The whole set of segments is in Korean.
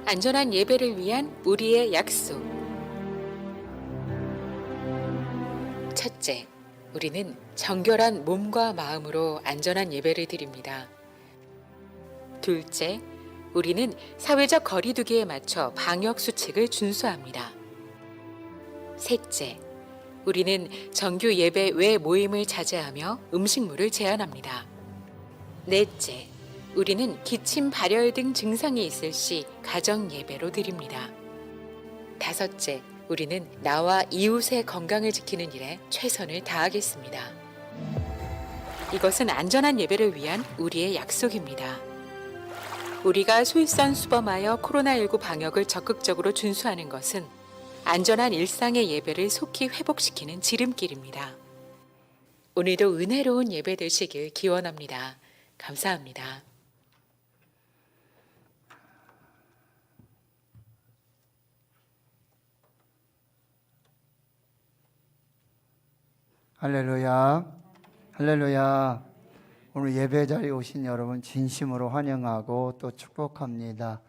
안전한 예배를 위한 우리의 약속. 첫째, 우리는 정결한 몸과 마음으로 안전한 예배를 드립니다. 둘째, 우리는 사회적 거리두기에 맞춰 방역 수칙을 준수합니다. 셋째, 우리는 정규 예배 외 모임을 자제하며 음식물을 제한합니다. 넷째, 우리는 기침, 발열 등 증상이 있을 시 가정 예배로 드립니다. 다섯째, 우리는 나와 이웃의 건강을 지키는 일에 최선을 다하겠습니다. 이것은 안전한 예배를 위한 우리의 약속입니다. 우리가 솔선수범하여 코로나19 방역을 적극적으로 준수하는 것은 안전한 일상의 예배를 속히 회복시키는 지름길입니다. 오늘도 은혜로운 예배 되시길 기원합니다. 감사합니다. 할렐루야, 할렐루야. 오늘 예배 자리에 오신 여러분 진심으로 환영하고 또 축복합니다.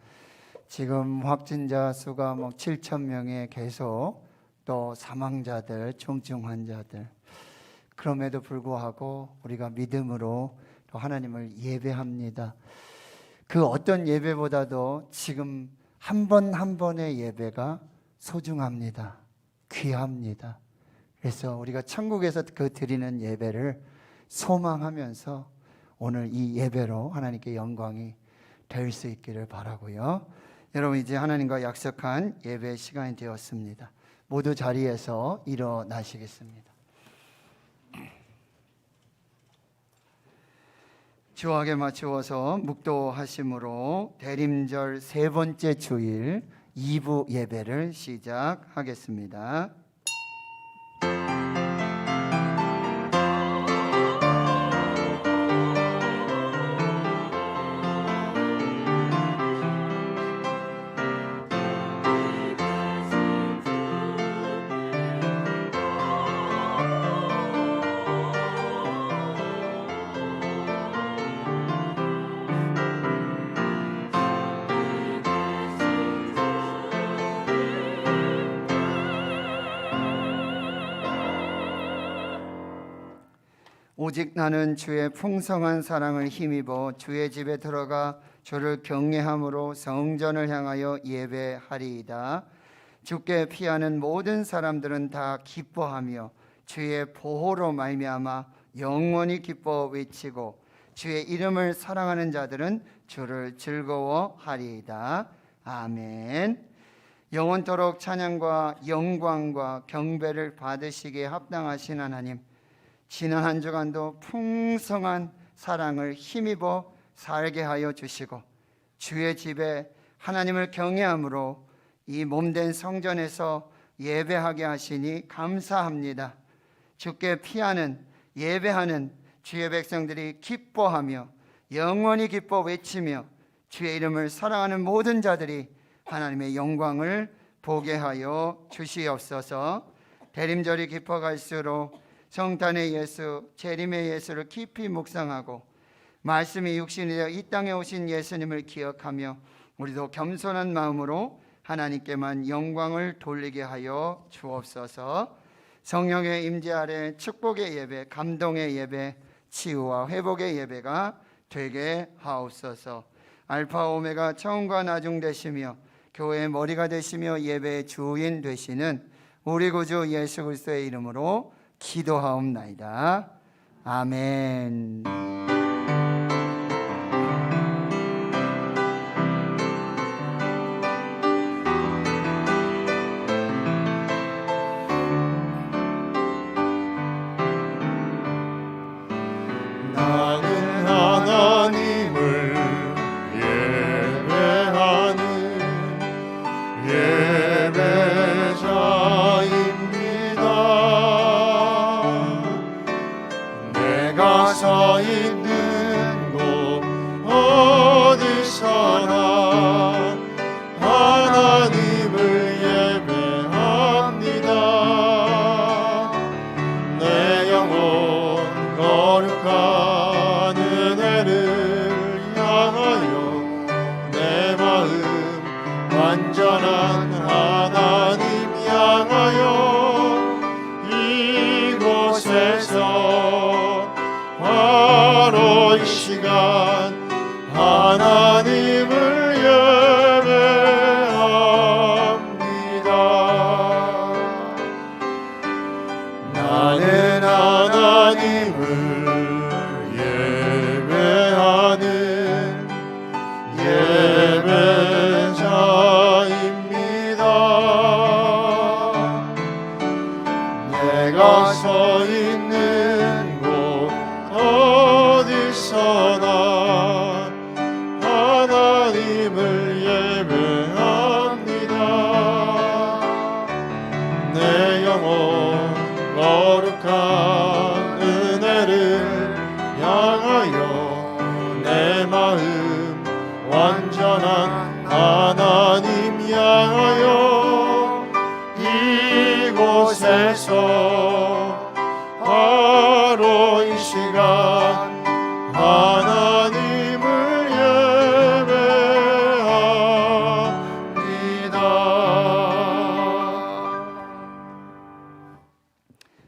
지금 확진자 수가 7천 명에 계속 또 사망자들, 중증 환자들. 그럼에도 불구하고 우리가 믿음으로 또 하나님을 예배합니다. 그 어떤 예배보다도 지금 한 번 한 번의 예배가 소중합니다. 귀합니다. 그래서 우리가 천국에서 그 드리는 예배를 소망하면서 오늘 이 예배로 하나님께 영광이 될 수 있기를 바라고요. 여러분, 이제 하나님과 약속한 예배 시간이 되었습니다. 모두 자리에서 일어나시겠습니다. 주하게 맞추어서 묵도하심으로 대림절 세 번째 주일 2부 예배를 시작하겠습니다. 오직 나는 주의 풍성한 사랑을 힘입어 주의 집에 들어가 주를 경외함으로 성전을 향하여 예배하리이다. 주께 피하는 모든 사람들은 다 기뻐하며 주의 보호로 말미암아 영원히 기뻐 외치고 주의 이름을 사랑하는 자들은 주를 즐거워하리이다. 아멘. 영원토록 찬양과 영광과 경배를 받으시기에 합당하신 하나님, 지난 한 주간도 풍성한 사랑을 힘입어 살게 하여 주시고 주의 집에 하나님을 경외함으로 이 몸된 성전에서 예배하게 하시니 감사합니다. 주께 피하는 예배하는 주의 백성들이 기뻐하며 영원히 기뻐 외치며 주의 이름을 사랑하는 모든 자들이 하나님의 영광을 보게 하여 주시옵소서. 대림절이 깊어갈수록 성탄의 예수, 재림의 예수를 깊이 묵상하고 말씀이 육신이 되어 이 땅에 오신 예수님을 기억하며 우리도 겸손한 마음으로 하나님께만 영광을 돌리게 하여 주옵소서. 성령의 임재 아래 축복의 예배, 감동의 예배, 치유와 회복의 예배가 되게 하옵소서. 알파 오메가 처음과 나중 되시며 교회의 머리가 되시며 예배의 주인 되시는 우리 구주 예수 그리스도의 이름으로 기도하옵나이다. 아멘. 나는 하나님을 예배하는 예배자입니다. 내가 서 하나님 향하여 이곳에서 바로 이 시간 하나님을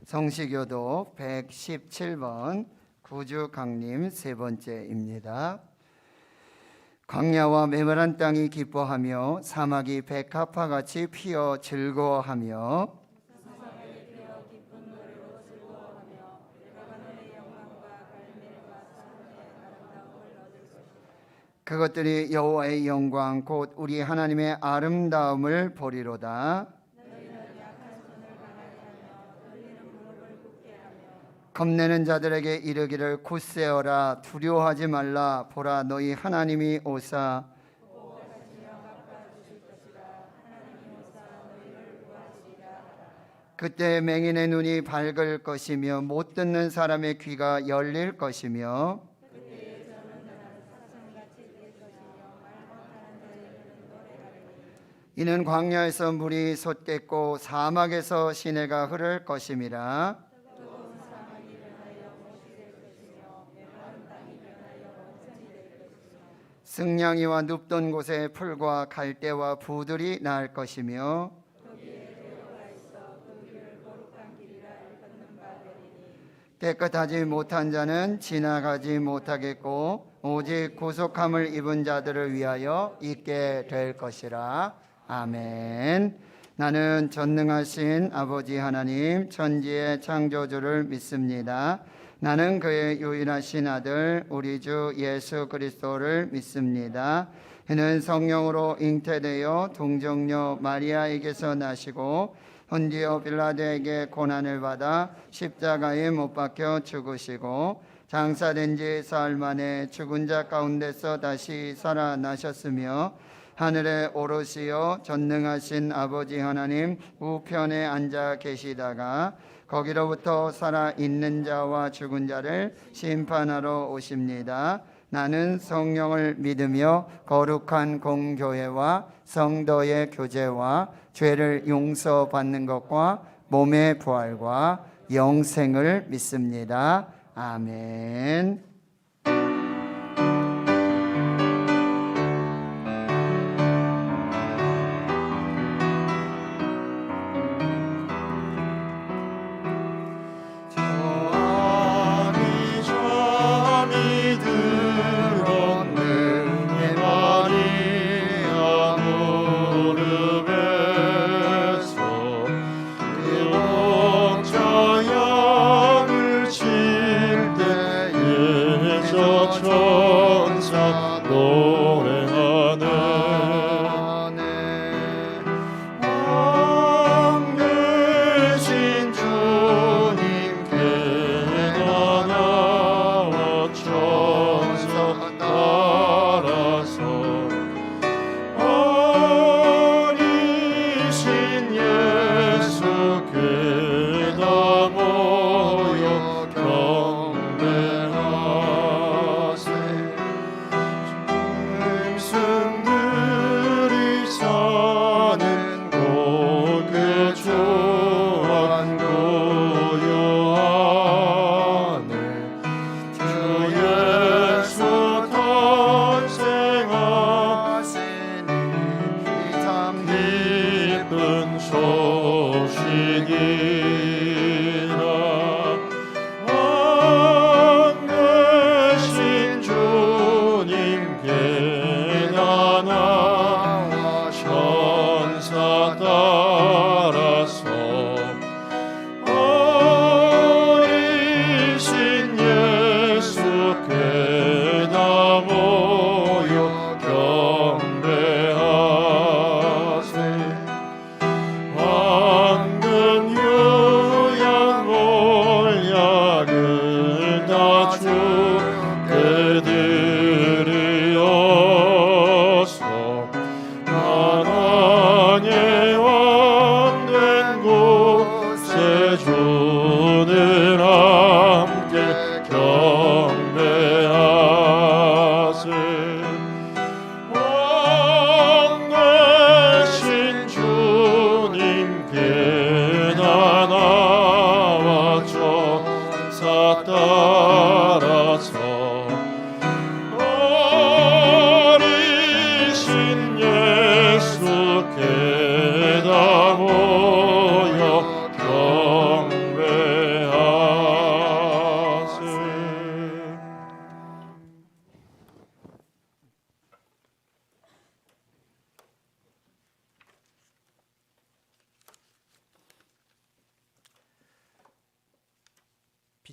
성시교도 117번 구주강림 세 번째입니다. 광야와 메마른 땅이 기뻐하며 사막이 백합화 같이 피어 즐거워하며 그것들이 여호와의 영광 곧 우리 하나님의 아름다움을 보리로다. 겁내는 자들에게 이르기를 굳세어라 두려워하지 말라 보라 너희 하나님이 오사 그때 맹인의 눈이 밝을 것이며 못 듣는 사람의 귀가 열릴 것이며 이는 광야에서 물이 솟겠고 사막에서 시내가 흐를 것임이라. 승냥이와 눕던 곳에 풀과 갈대와 부들이 날 것이며 깨끗하지 못한 자는 지나가지 못하겠고 오직 구속함을 입은 자들을 위하여 있게 될 것이라. 아멘. 나는 전능하신 아버지 하나님 천지의 창조주를 믿습니다. 나는 그의 유일하신 아들 우리 주 예수 그리스도를 믿습니다. 그는 성령으로 잉태되어 동정녀 마리아에게서 나시고 본디오 빌라도에게 고난을 받아 십자가에 못 박혀 죽으시고 장사된 지 사흘 만에 죽은 자 가운데서 다시 살아나셨으며 하늘에 오르시어 전능하신 아버지 하나님 우편에 앉아 계시다가 거기로부터 살아있는 자와 죽은 자를 심판하러 오십니다. 나는 성령을 믿으며 거룩한 공교회와 성도의 교제와 죄를 용서받는 것과 몸의 부활과 영생을 믿습니다. 아멘.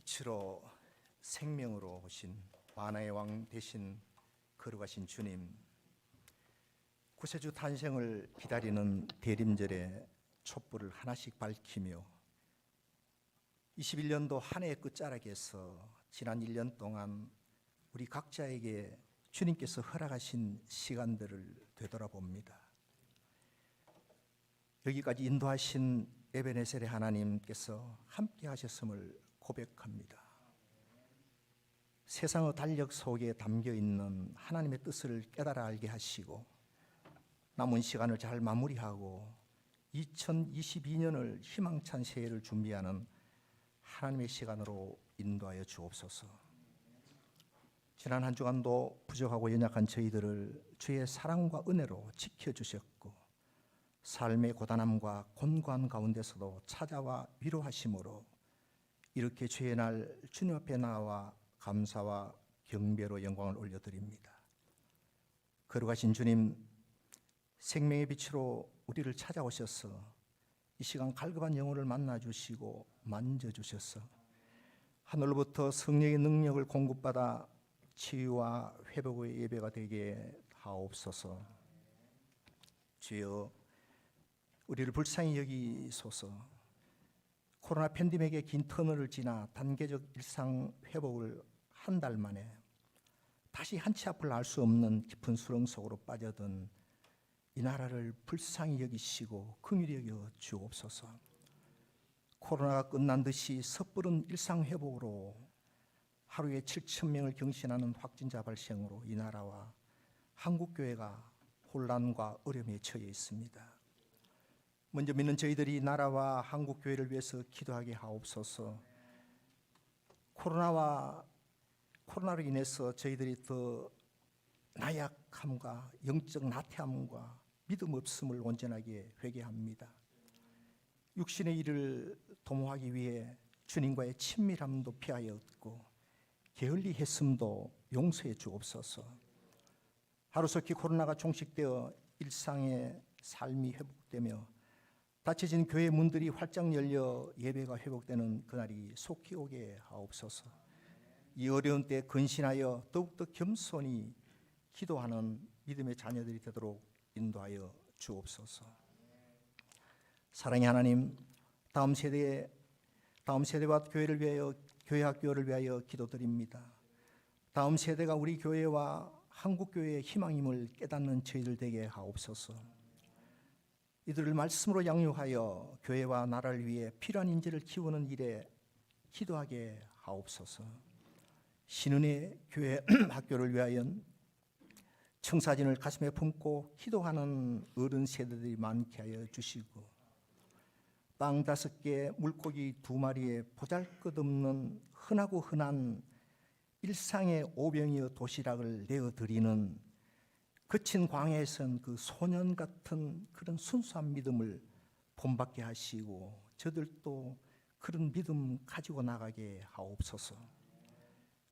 빛으로 생명으로 오신 만화의 왕 대신 걸어가신 주님, 구세주 탄생을 기다리는 대림절에 촛불을 하나씩 밝히며 21년도 한 해의 끝자락에서 지난 1년 동안 우리 각자에게 주님께서 허락하신 시간들을 되돌아봅니다. 여기까지 인도하신 에베네셀의 하나님께서 함께 하셨음을 고백합니다. 세상의 달력 속에 담겨 있는 하나님의 뜻을 깨달아 알게 하시고 남은 시간을 잘 마무리하고 2022년을 희망찬 새해를 준비하는 하나님의 시간으로 인도하여 주옵소서. 지난 한 주간도 부족하고 연약한 저희들을 주의 사랑과 은혜로 지켜주셨고 삶의 고단함과 곤고한 가운데서도 찾아와 위로하심으로 이렇게 주의 날 주님 앞에 나와 감사와 경배로 영광을 올려드립니다. 걸어가신 주님, 생명의 빛으로 우리를 찾아오셔서 이 시간 갈급한 영혼을 만나주시고 만져주셔서 하늘로부터 성령의 능력을 공급받아 치유와 회복의 예배가 되게 하옵소서. 주여, 우리를 불쌍히 여기소서. 코로나 팬데믹의 긴 터널을 지나 단계적 일상 회복을 한 달 만에 다시 한치 앞을 알 수 없는 깊은 수렁 속으로 빠져든 이 나라를 불쌍히 여기시고 긍휼히 여겨 주옵소서. 코로나가 끝난 듯이 섣부른 일상 회복으로 하루에 7,000명을 경신하는 확진자 발생으로 이 나라와 한국교회가 혼란과 어려움에 처해 있습니다. 먼저 믿는 저희들이 나라와 한국교회를 위해서 기도하게 하옵소서. 코로나로 인해서 저희들이 더 나약함과 영적 나태함과 믿음 없음을 온전하게 회개합니다. 육신의 일을 도모하기 위해 주님과의 친밀함도 피하여 얻고 게을리 했음도 용서해 주옵소서. 하루속히 코로나가 종식되어 일상의 삶이 회복되며 닫혀진 교회 문들이 활짝 열려 예배가 회복되는 그날이 속히 오게 하옵소서. 이 어려운 때 근신하여 더욱더 겸손히 기도하는 믿음의 자녀들이 되도록 인도하여 주옵소서. 사랑의 하나님, 다음 세대와 교회를 위하여, 교회 학교를 위하여 기도드립니다. 다음 세대가 우리 교회와 한국교회의 희망임을 깨닫는 저희들 되게 하옵소서. 이들을 말씀으로 양육하여 교회와 나라를 위해 필요한 인재를 키우는 일에 기도하게 하옵소서. 신은혜 교회 학교를 위하여 청사진을 가슴에 품고 기도하는 어른 세대들이 많게 하여 주시고 빵 5개, 물고기 2마리에 보잘것없는 흔하고 흔한 일상의 오병이어 도시락을 내어드리는 거친 광야에선 그 소년 같은 그런 순수한 믿음을 본받게 하시고 저들도 그런 믿음 가지고 나가게 하옵소서.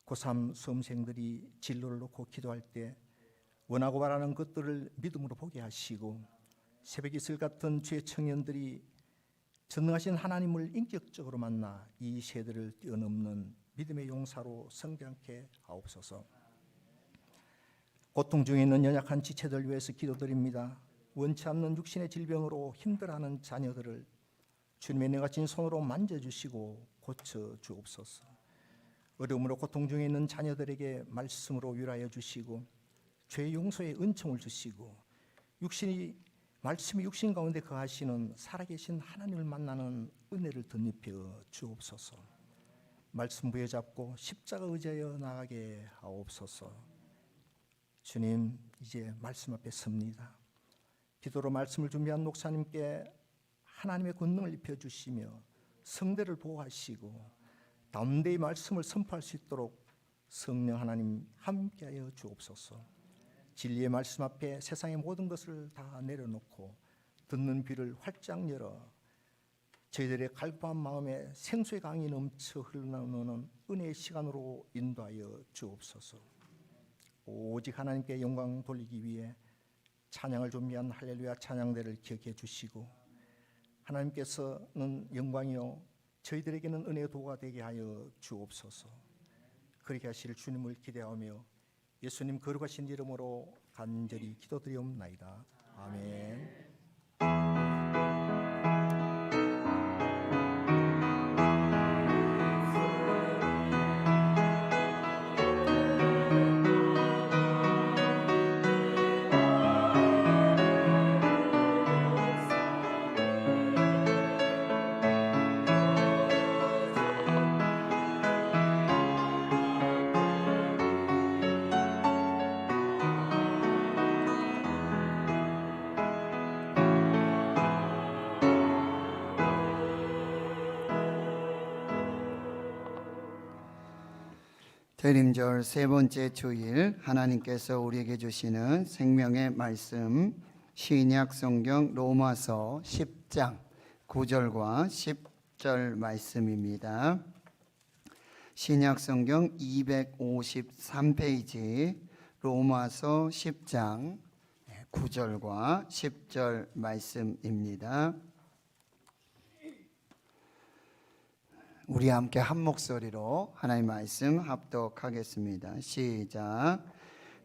고3 수험생들이 진로를 놓고 기도할 때 원하고 바라는 것들을 믿음으로 보게 하시고 새벽 이슬 같은 주의 청년들이 전능하신 하나님을 인격적으로 만나 이 세대를 뛰어넘는 믿음의 용사로 성장케 하옵소서. 고통 중에 있는 연약한 지체들 위해서 기도드립니다. 원치 않는 육신의 질병으로 힘들어하는 자녀들을 주님의 능하신 손으로 만져주시고 고쳐주옵소서. 어려움으로 고통 중에 있는 자녀들에게 말씀으로 위로하여 주시고 죄 용서의 은총을 주시고 말씀이 육신 가운데 거하시는 살아계신 하나님을 만나는 은혜를 덧입혀 주옵소서. 말씀 부여잡고 십자가 의지하여 나가게 하옵소서. 주님, 이제 말씀 앞에 섭니다. 기도로 말씀을 준비한 목사님께 하나님의 권능을 입혀주시며 성대를 보호하시고 담대히 말씀을 선포할 수 있도록 성령 하나님 함께하여 주옵소서. 진리의 말씀 앞에 세상의 모든 것을 다 내려놓고 듣는 귀를 활짝 열어 저희들의 갈급한 마음에 생수의 강이 넘쳐 흘러나오는 은혜의 시간으로 인도하여 주옵소서. 오직 하나님께 영광 돌리기 위해 찬양을 준비한 할렐루야 찬양대를 기억해 주시고 하나님께서는 영광이요 저희들에게는 은혜의 도가 되게 하여 주옵소서. 그렇게 하실 주님을 기대하며 예수님 거룩하신 이름으로 간절히 기도드리옵나이다. 아멘. 대림절 세 번째 주일, 하나님께서 우리에게 주시는 생명의 말씀, 신약 성경 로마서 10장 9절과 10절 말씀입니다. 신약 성경 253페이지 로마서 10장 9절과 10절 말씀입니다. 우리 함께 한 목소리로 하나님 말씀 합독하겠습니다. 시작.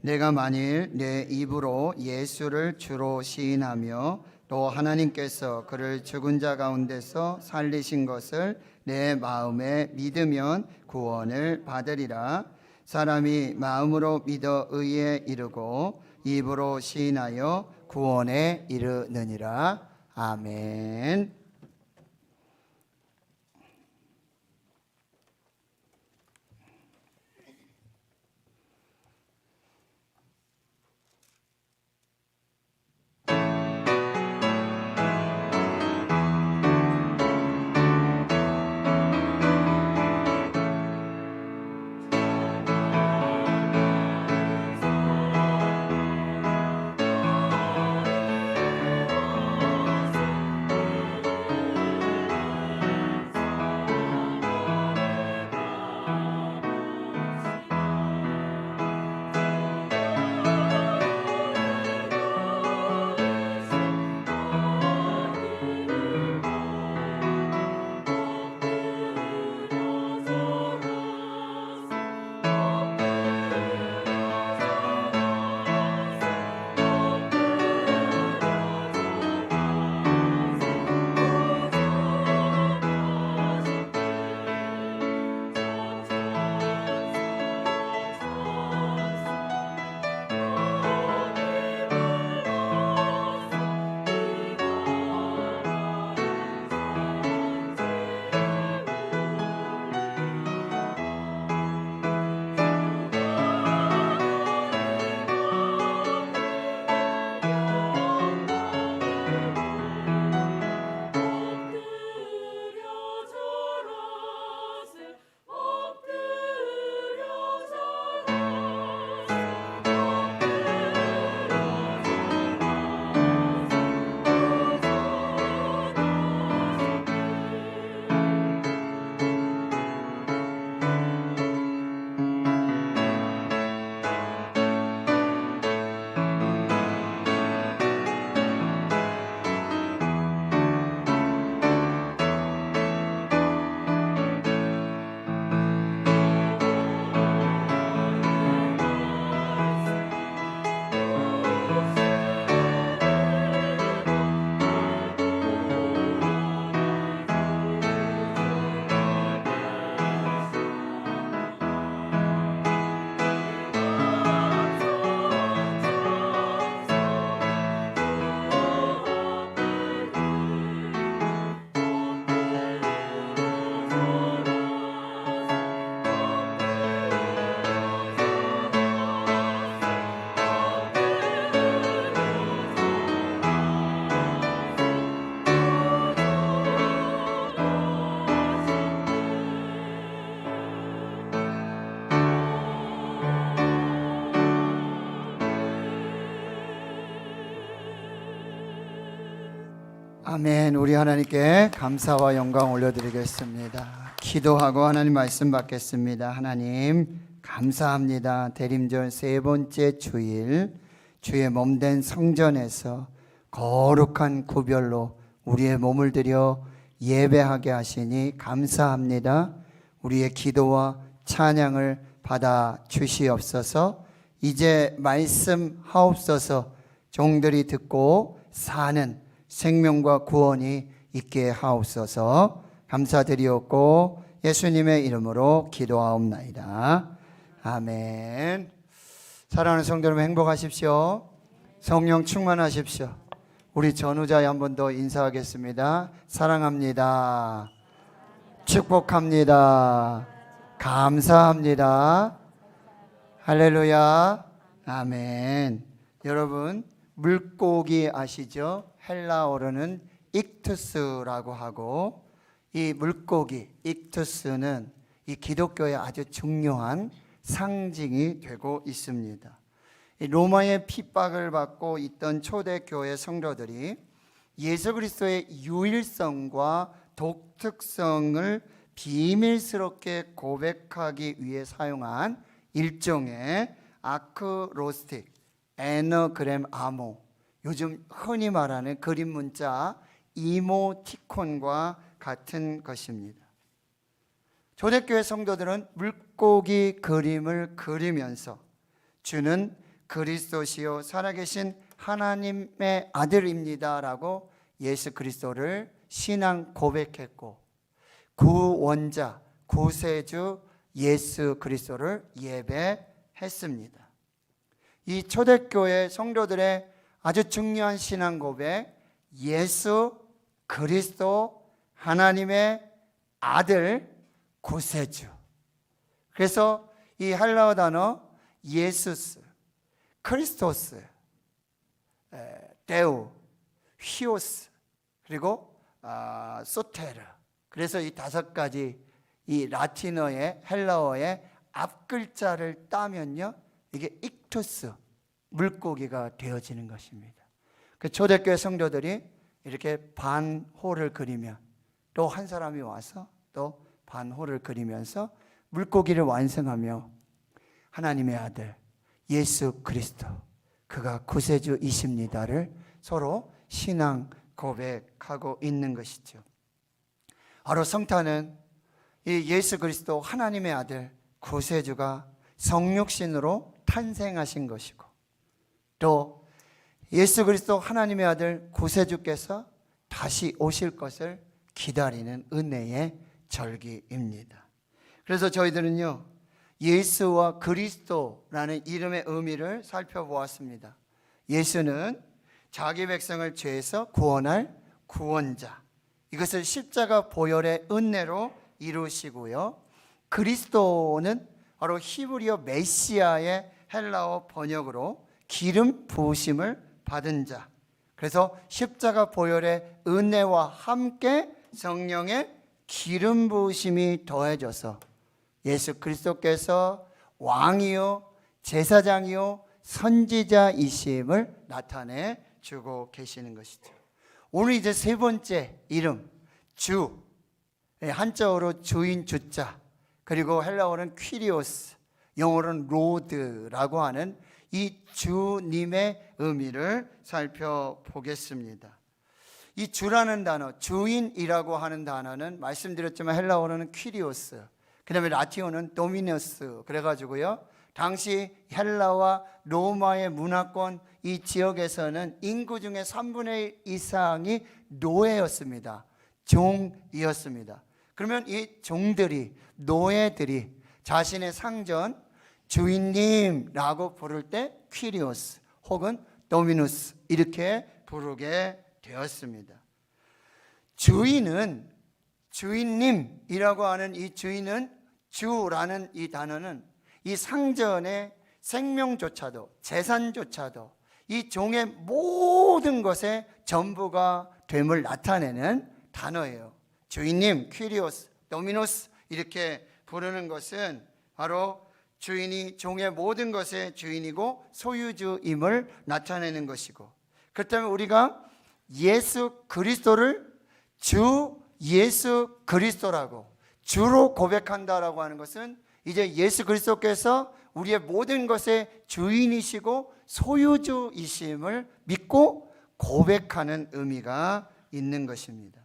내가 만일 내 입으로 예수를 주로 시인하며 또 하나님께서 그를 죽은 자 가운데서 살리신 것을 내 마음에 믿으면 구원을 받으리라. 사람이 마음으로 믿어 의에 이르고 입으로 시인하여 구원에 이르느니라. 아멘. 아멘. 우리 하나님께 감사와 영광 올려드리겠습니다. 기도하고 하나님 말씀 받겠습니다. 하나님 감사합니다. 대림절 세 번째 주일, 주의 몸된 성전에서 거룩한 구별로 우리의 몸을 들여 예배하게 하시니 감사합니다. 우리의 기도와 찬양을 받아 주시옵소서. 이제 말씀하옵소서. 종들이 듣고 사는 생명과 구원이 있게 하옵소서. 감사드리옵고 예수님의 이름으로 기도하옵나이다. 아멘. 사랑하는 성도 여러분, 행복하십시오. 성령 충만하십시오. 우리 전우자에 한 번 더 인사하겠습니다. 사랑합니다. 축복합니다. 감사합니다. 할렐루야. 아멘. 여러분, 물고기 아시죠? 헬라어로는 익투스라고 하고, 이 물고기 익투스는 이 기독교의 아주 중요한 상징이 되고 있습니다. 로마의 핍박을 받고 있던 초대교회 성도들이 예수 그리스도의 유일성과 독특성을 비밀스럽게 고백하기 위해 사용한 일종의 아크로스틱, 에너그램 암호, 요즘 흔히 말하는 그림 문자 이모티콘과 같은 것입니다. 초대교회 성도들은 물고기 그림을 그리면서 주는 그리스도시요 살아계신 하나님의 아들입니다 라고 예수 그리스도를 신앙 고백했고, 구원자, 구세주 예수 그리스도를 예배했습니다. 이 초대교회 성도들의 아주 중요한 신앙 고백, 예수 그리스도 하나님의 아들 구세주. 그래서 이 헬라어 단어 예수스, 크리스토스, 데우, 히오스, 그리고 소테르. 그래서 이 다섯 가지 이 라틴어의 헬라어의 앞글자를 따면요, 이게 익투스, 물고기가 되어지는 것입니다. 그 초대교회 성도들이 이렇게 반호를 그리면, 또 한 사람이 와서 또 반호를 그리면서 물고기를 완성하며 하나님의 아들 예수 그리스도, 그가 구세주이십니다를 서로 신앙 고백하고 있는 것이죠. 바로 성탄은 이 예수 그리스도 하나님의 아들 구세주가 성육신으로 탄생하신 것이고, 또 예수 그리스도 하나님의 아들 구세주께서 다시 오실 것을 기다리는 은혜의 절기입니다. 그래서 저희들은요, 예수와 그리스도라는 이름의 의미를 살펴보았습니다. 예수는 자기 백성을 죄에서 구원할 구원자, 이것을 십자가 보혈의 은혜로 이루시고요, 그리스도는 바로 히브리어 메시아의 헬라어 번역으로 기름 부으심을 받은 자, 그래서 십자가 보혈의 은혜와 함께 성령의 기름 부으심이 더해져서 예수 그리스도께서 왕이요 제사장이요 선지자이심을 나타내 주고 계시는 것이죠. 오늘 이제 세 번째 이름, 주, 한자어로 주인 주자, 그리고 헬라어는 퀴리오스, 영어로는 로드라고 하는 이 주님의 의미를 살펴보겠습니다. 이 주라는 단어, 주인이라고 하는 단어는 말씀드렸지만 헬라어로는 퀴리오스, 그 다음에 라틴어는 도미너스, 그래가지고요, 당시 헬라와 로마의 문화권 이 지역에서는 인구 중에 3분의 1 이상이 노예였습니다. 종이었습니다. 그러면 이 종들이, 노예들이 자신의 상전 주인님라고 부를 때 퀴리오스 혹은 도미누스 이렇게 부르게 되었습니다. 주인은, 주인님이라고 하는 이 주인은, 주라는 이 단어는 이 상전의 생명조차도 재산조차도 이 종의 모든 것의 전부가 됨을 나타내는 단어예요. 주인님, 퀴리오스, 도미노스 이렇게 부르는 것은 바로 주인이 종의 모든 것의 주인이고 소유주임을 나타내는 것이고, 그렇다면 우리가 예수 그리스도를 주 예수 그리스도라고 주로 고백한다라고 하는 것은 이제 예수 그리스도께서 우리의 모든 것의 주인이시고 소유주이심을 믿고 고백하는 의미가 있는 것입니다.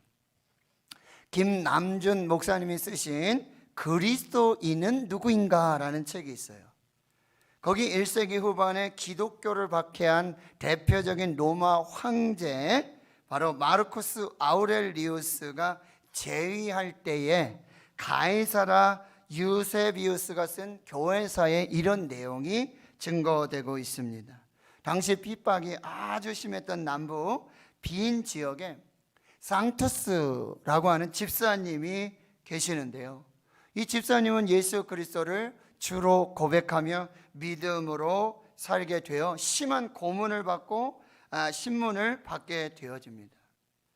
김남준 목사님이 쓰신 그리스도인은 누구인가라는 책이 있어요. 거기 1세기 후반에 기독교를 박해한 대표적인 로마 황제 바로 마르쿠스 아우렐리우스가 재위할 때에 가이사라 유세비우스가 쓴 교회사에 이런 내용이 증거되고 있습니다. 당시 핍박이 아주 심했던 남부 빈 지역에 상투스라고 하는 집사님이 계시는데요. 이 집사님은 예수 그리스도를 주로 고백하며 믿음으로 살게 되어 심한 고문을 받고 신문을 받게 되어집니다.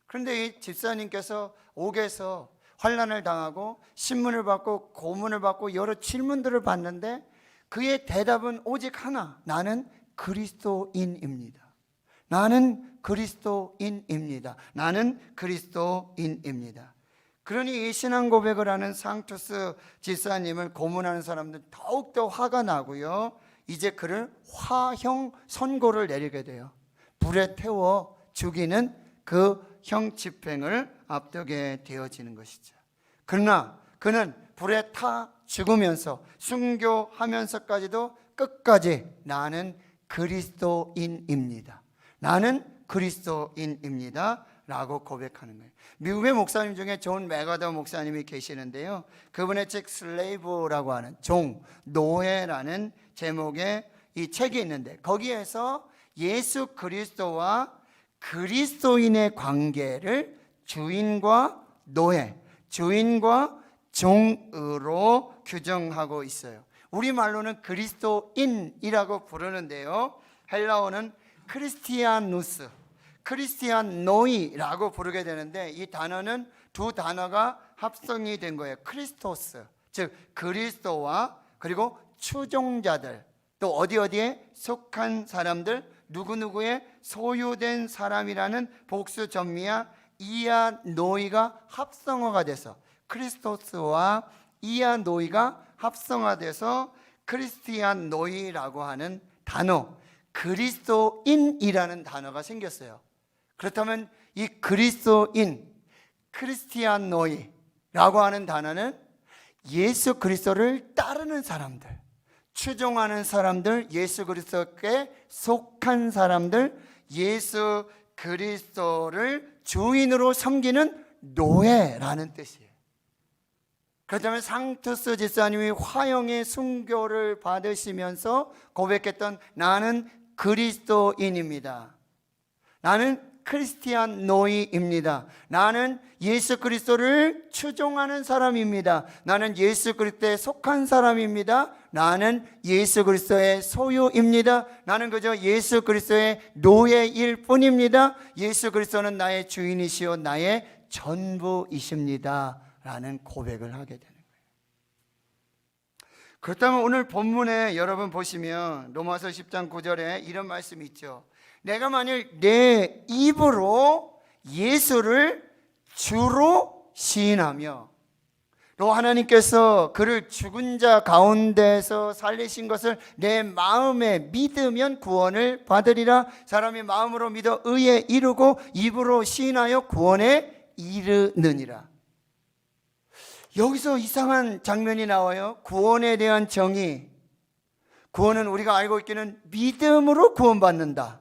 그런데 이 집사님께서 옥에서 환난을 당하고 신문을 받고 고문을 받고 여러 질문들을 받는데 그의 대답은 오직 하나, 나는 그리스도인입니다. 나는 그리스도인입니다. 나는 그리스도인입니다. 그러니 이 신앙 고백을 하는 상투스 집사님을 고문하는 사람들 더욱더 화가 나고요. 이제 그를 화형 선고를 내리게 돼요. 불에 태워 죽이는 그 형 집행을 앞두게 되어지는 것이죠. 그러나 그는 불에 타 죽으면서 순교하면서까지도 끝까지 나는 그리스도인입니다. 나는 그리스도인입니다. 라고 고백하는 거예요. 미국의 목사님 중에 존 맥아더 목사님이 계시는데요. 그분의 책 슬레이브라고 하는 종, 노예라는 제목의 이 책이 있는데 거기에서 예수 그리스도와 그리스도인의 관계를 주인과 노예, 주인과 종으로 규정하고 있어요. 우리말로는 그리스도인이라고 부르는데요. 헬라어는 크리스티아누스, 크리스티안노이라고 부르게 되는데 이 단어는 두 단어가 합성이 된 거예요. 크리스토스, 즉 그리스도와 그리고 추종자들, 또 어디에 속한 사람들, 누구누구의 소유된 사람이라는 복수 전미와 이아 노이가 합성어가 돼서 크리스토스와 이아 노이가 합성화돼서 크리스티안 노이라고 하는 단어, 그리스도인이라는 단어가 생겼어요. 그렇다면 이 그리스도인, 크리스티안 노이라고 하는 단어는 예수 그리스도를 따르는 사람들, 추종하는 사람들, 예수 그리스도께 속한 사람들, 예수 그리스도를 주인으로 섬기는 노예라는 뜻이에요. 그렇다면 상투스 집사님이 화형의 순교를 받으시면서 고백했던 나는 그리스도인입니다. 나는 크리스티안 노이입니다. 나는 예수 그리스도를 추종하는 사람입니다. 나는 예수 그리스도에 속한 사람입니다. 나는 예수 그리스도의 소유입니다. 나는 그저 예수 그리스도의 노예일 뿐입니다. 예수 그리스도는 나의 주인이시요 나의 전부이십니다. 라는 고백을 하게 되는 거예요. 그렇다면 오늘 본문에 여러분 보시면 로마서 10장 9절에 이런 말씀이 있죠. 내가 만일 내 입으로 예수를 주로 시인하며 또 하나님께서 그를 죽은 자 가운데서 살리신 것을 내 마음에 믿으면 구원을 받으리라. 사람이 마음으로 믿어 의에 이르고 입으로 시인하여 구원에 이르느니라. 여기서 이상한 장면이 나와요. 구원에 대한 정의. 구원은 우리가 알고 있기는 믿음으로 구원받는다.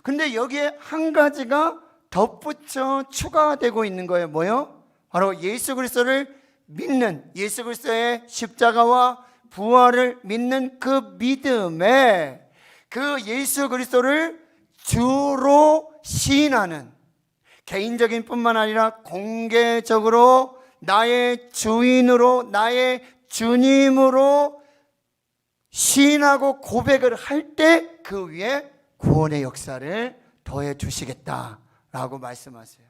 근데 여기에 한 가지가 덧붙여 추가되고 있는 거예요. 뭐요? 바로 예수 그리스도를 믿는, 예수 그리스도의 십자가와 부활을 믿는 그 믿음에 그 예수 그리스도를 주로 시인하는, 개인적인 뿐만 아니라 공개적으로 나의 주인으로, 나의 주님으로 시인하고 고백을 할 때 그 위에 구원의 역사를 더해 주시겠다라고 말씀하세요.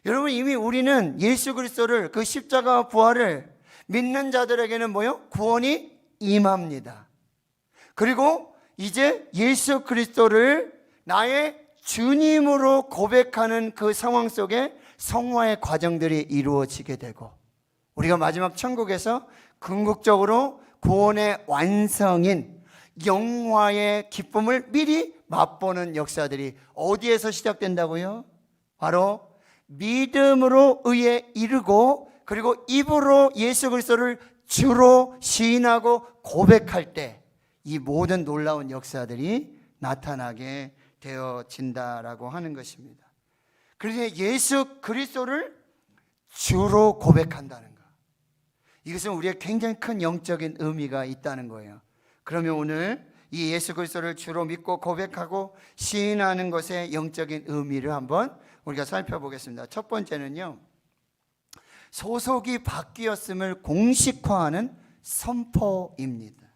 여러분, 이미 우리는 예수 그리스도를, 그 십자가 부활을 믿는 자들에게는 뭐요? 구원이 임합니다. 그리고 이제 예수 그리스도를 나의 주님으로 고백하는 그 상황 속에 성화의 과정들이 이루어지게 되고 우리가 마지막 천국에서 궁극적으로 구원의 완성인 영화의 기쁨을 미리 맛보는 역사들이 어디에서 시작된다고요? 바로 믿음으로 의에 이르고 그리고 입으로 예수 그리스도를 주로 시인하고 고백할 때 이 모든 놀라운 역사들이 나타나게 되어진다라고 하는 것입니다. 그래서 예수 그리스도를 주로 고백한다는 것, 이것은 우리의 굉장히 큰 영적인 의미가 있다는 거예요. 그러면 오늘 이 예수 그리스도를 주로 믿고 고백하고 시인하는 것의 영적인 의미를 한번 우리가 살펴보겠습니다. 첫 번째는요, 소속이 바뀌었음을 공식화하는 선포입니다.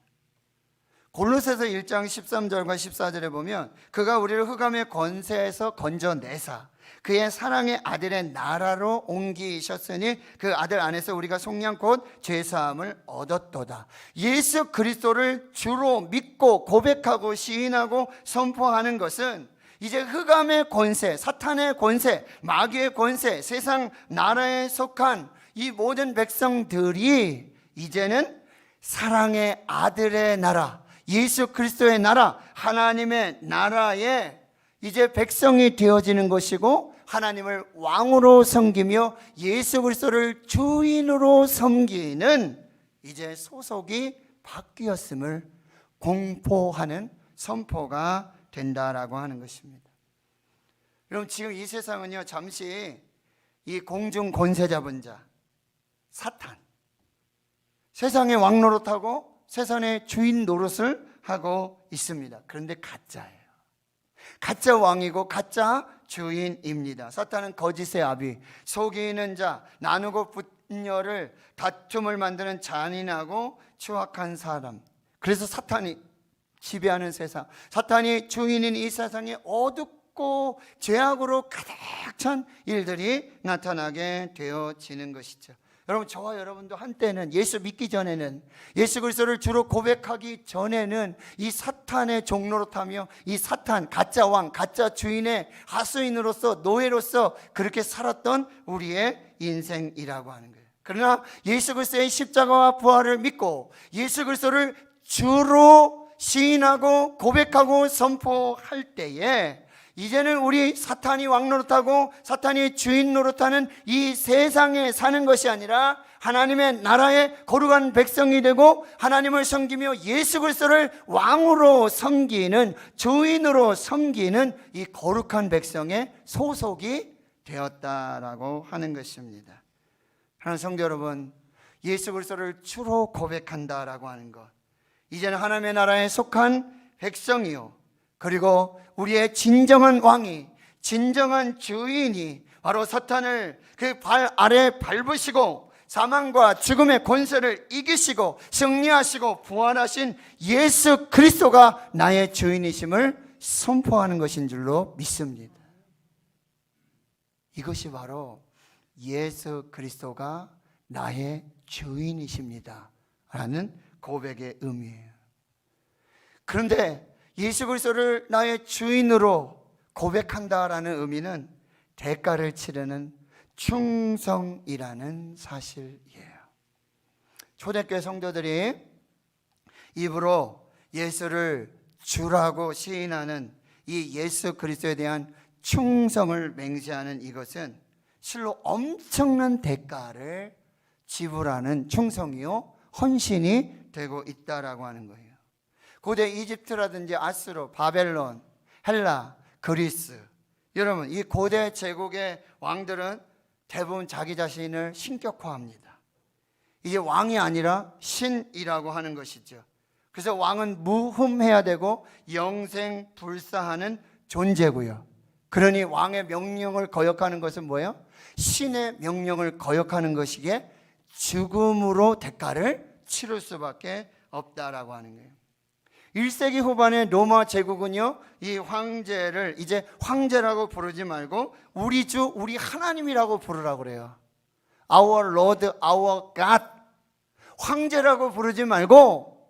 골로새서 1장 13절과 14절에 보면 그가 우리를 흑암의 권세에서 건져내사 그의 사랑의 아들의 나라로 옮기셨으니 그 아들 안에서 우리가 속량 곧 죄사함을 얻었도다. 예수 그리스도를 주로 믿고 고백하고 시인하고 선포하는 것은 이제 흑암의 권세, 사탄의 권세, 마귀의 권세, 세상 나라에 속한 이 모든 백성들이 이제는 사랑의 아들의 나라, 예수 그리스도의 나라, 하나님의 나라에 이제 백성이 되어지는 것이고 하나님을 왕으로 섬기며 예수 그리스도를 주인으로 섬기는 이제 소속이 바뀌었음을 공포하는 선포가 된다라고 하는 것입니다. 여러분, 지금 이 세상은요, 잠시 이 공중 권세 잡은 자 사탄, 세상의 왕 노릇하고 세상의 주인 노릇을 하고 있습니다. 그런데 가짜예요. 가짜 왕이고 가짜 주인입니다. 사탄은 거짓의 아비, 속이는 자, 나누고 분열을 다툼을 만드는 잔인하고 추악한 사람. 그래서 사탄이 지배하는 세상, 사탄이 주인인 이 세상에 어둡고 죄악으로 가득 찬 일들이 나타나게 되어지는 것이죠. 여러분, 저와 여러분도 한때는 예수 믿기 전에는, 예수 그리스도를 주로 고백하기 전에는 이 사탄의 종노릇하며 이 사탄, 가짜 왕, 가짜 주인의 하수인으로서, 노예로서 그렇게 살았던 우리의 인생이라고 하는 거예요. 그러나 예수 그리스도의 십자가와 부활을 믿고 예수 그리스도를 주로 시인하고 고백하고 선포할 때에 이제는 우리 사탄이 왕 노릇하고 사탄이 주인 노릇하는 이 세상에 사는 것이 아니라 하나님의 나라의 거룩한 백성이 되고 하나님을 섬기며 예수 그리스도를 왕으로 섬기는, 주인으로 섬기는 이 거룩한 백성의 소속이 되었다라고 하는 것입니다. 하나님 성도 여러분, 예수 그리스도를 주로 고백한다라고 하는 것, 이제는 하나님의 나라에 속한 백성이요, 그리고 우리의 진정한 왕이, 진정한 주인이 바로 사탄을 그 발 아래 밟으시고 사망과 죽음의 권세를 이기시고 승리하시고 부활하신 예수 그리스도가 나의 주인이심을 선포하는 것인 줄로 믿습니다. 이것이 바로 예수 그리스도가 나의 주인이십니다 라는 고백의 의미예요. 그런데 예수 그리스도를 나의 주인으로 고백한다라는 의미는 대가를 치르는 충성이라는 사실이에요. 초대교회 성도들이 입으로 예수를 주라고 시인하는 이 예수 그리스도에 대한 충성을 맹세하는 이것은 실로 엄청난 대가를 지불하는 충성이요, 헌신이 되고 있다라고 하는 거예요. 고대 이집트라든지 아수르, 바벨론, 헬라, 그리스, 여러분 이 고대 제국의 왕들은 대부분 자기 자신을 신격화합니다. 이제 왕이 아니라 신이라고 하는 것이죠. 그래서 왕은 무흠해야 되고 영생불사하는 존재고요. 그러니 왕의 명령을 거역하는 것은 뭐예요? 신의 명령을 거역하는 것이기에 죽음으로 대가를 치를 수밖에 없다라고 하는 거예요. 1세기 후반에 로마 제국은요, 이 황제를 이제 황제라고 부르지 말고 우리 주, 우리 하나님이라고 부르라고 그래요. Our Lord, our God. 황제라고 부르지 말고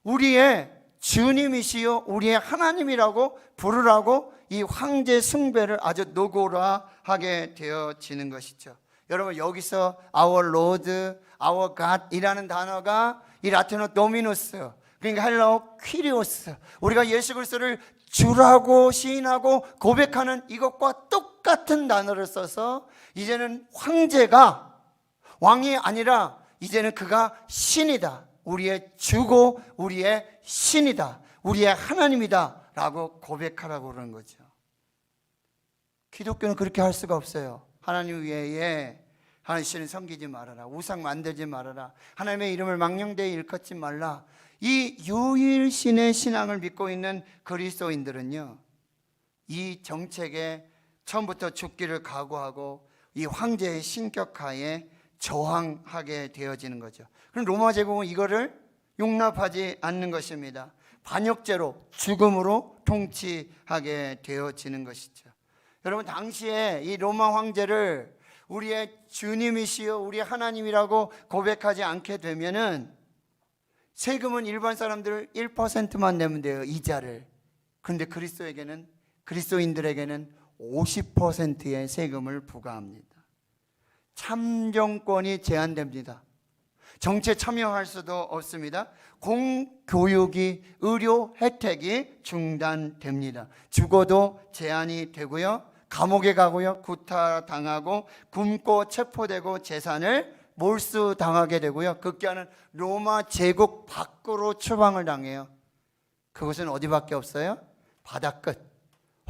우리의 주님이시요 우리의 하나님이라고 부르라고 이 황제 숭배를 아주 노골화하게 되어지는 것이죠. 여러분, 여기서 Our Lord, Our God 이라는 단어가 이 라틴어 도미누스, 그러니까 헬라어 퀴리오스, 우리가 예수 그리스도를 주라고 시인하고 고백하는 이것과 똑같은 똑같은 단어를 써서 이제는 황제가 왕이 아니라 이제는 그가 신이다. 우리의 주고 우리의 신이다. 우리의 하나님이다. 라고 고백하라고 그러는 거죠. 기독교는 그렇게 할 수가 없어요. 하나님 외에 하나님 신을 섬기지 말아라. 우상 만들지 말아라. 하나님의 이름을 망령되이 일컫지 말라. 이 유일신의 신앙을 믿고 있는 그리스도인들은요, 이 정책에 처음부터 죽기를 각오하고 이 황제의 신격하에 저항하게 되어지는 거죠. 그럼 로마 제국은 이거를 용납하지 않는 것입니다. 반역죄로 죽음으로 통치하게 되어지는 것이죠. 여러분, 당시에 이 로마 황제를 우리의 주님이시여 우리의 하나님이라고 고백하지 않게 되면은 세금은 일반 사람들 1%만 내면 돼요, 이자를. 그런데 그리스도인들에게는 50%의 세금을 부과합니다. 참정권이 제한됩니다. 정치에 참여할 수도 없습니다. 공교육이, 의료 혜택이 중단됩니다. 죽어도 제한이 되고요, 감옥에 가고요, 구타당하고 굶고 체포되고 재산을 몰수당하게 되고요, 급기야는 로마 제국 밖으로 추방을 당해요. 그것은 어디밖에 없어요? 바다끝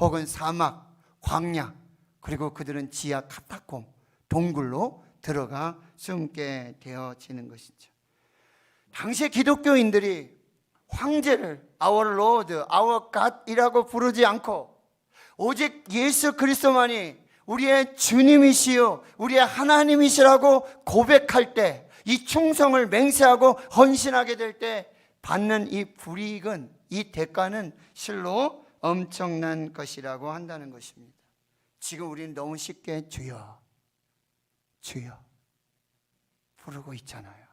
혹은 사막, 광야, 그리고 그들은 지하 카타콤, 동굴로 들어가 숨게 되어지는 것이죠. 당시의 기독교인들이 황제를 Our Lord, Our God이라고 부르지 않고 오직 예수 그리스도만이 우리의 주님이시요 우리의 하나님이시라고 고백할 때, 이 충성을 맹세하고 헌신하게 될 때 받는 이 불이익은, 이 대가는 실로 엄청난 것이라고 한다는 것입니다. 지금 우리는 너무 쉽게 주여 주여 부르고 있잖아요.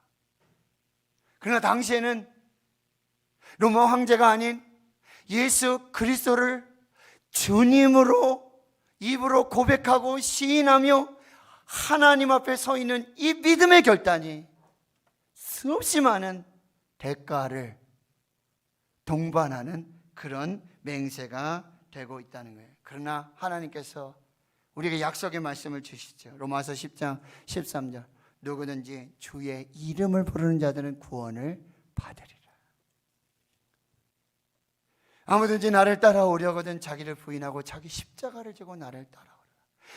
그러나 당시에는 로마 황제가 아닌 예수 그리스도를 주님으로 입으로 고백하고 시인하며 하나님 앞에 서 있는 이 믿음의 결단이 수없이 많은 대가를 동반하는 그런 맹세가 되고 있다는 거예요. 그러나 하나님께서 우리에게 약속의 말씀을 주시죠. 로마서 10장 13절, 누구든지 주의 이름을 부르는 자들은 구원을 받으리라. 아무든지 나를 따라오려거든 자기를 부인하고 자기 십자가를 지고 나를 따라오라.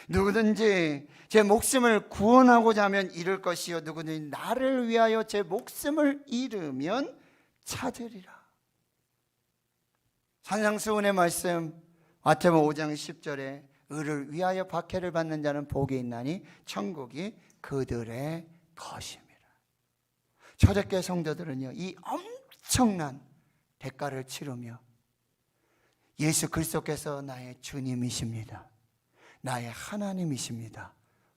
누구든지 제 목숨을 구원하고자 하면 잃을 것이요 누구든지 나를 위하여 제 목숨을 잃으면 찾으리라. 산상수훈의 말씀 마태복음 5장 10절에 의를 위하여 박해를 받는 자는 복이 있나니 천국이 그들의 것입니다. 초대교회 성도들은요, 이 엄청난 대가를 치르며 예수 그리스도께서 나의 주님이십니다, 나의 하나님이십니다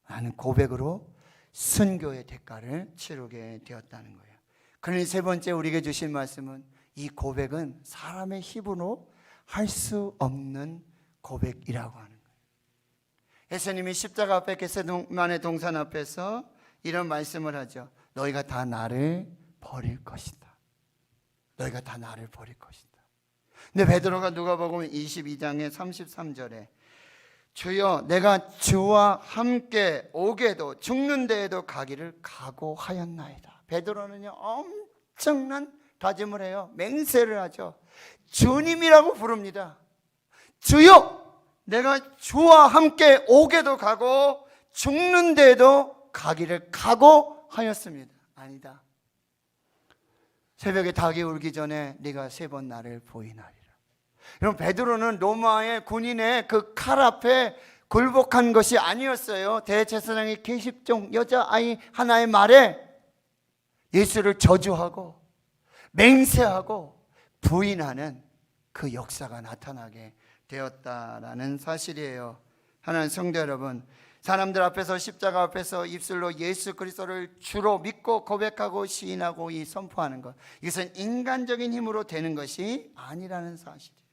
라는 고백으로 순교의 대가를 치르게 되었다는 거예요. 그러니 세 번째 우리에게 주신 말씀은, 이 고백은 사람의 힘으로 할 수 없는 고백이라고 하는 거예요. 예수님이 십자가 앞에 겟세마네 동산 앞에서 이런 말씀을 하죠. 너희가 다 나를 버릴 것이다. 너희가 다 나를 버릴 것이다. 근데 베드로가 누가복음 22장의 33절에 주여 내가 주와 함께 오게도 죽는 데에도 가기를 각오하였나이다. 베드로는요 엄청난 다짐을 해요. 맹세를 하죠. 주님이라고 부릅니다. 주여 내가 주와 함께 오게도 가고 죽는 데에도 가기를 각오하였습니다. 아니다. 새벽에 닭이 울기 전에 네가 3번 나를 부인하리라. 여러분, 베드로는 로마의 군인의 그 칼 앞에 굴복한 것이 아니었어요. 대제사장의 계십종 여자아이 하나의 말에 예수를 저주하고 맹세하고 부인하는 그 역사가 나타나게 되었다라는 사실이에요. 하나님 성도 여러분, 사람들 앞에서 십자가 앞에서 입술로 예수 그리스도를 주로 믿고 고백하고 시인하고 선포하는 것, 이것은 인간적인 힘으로 되는 것이 아니라는 사실이에요.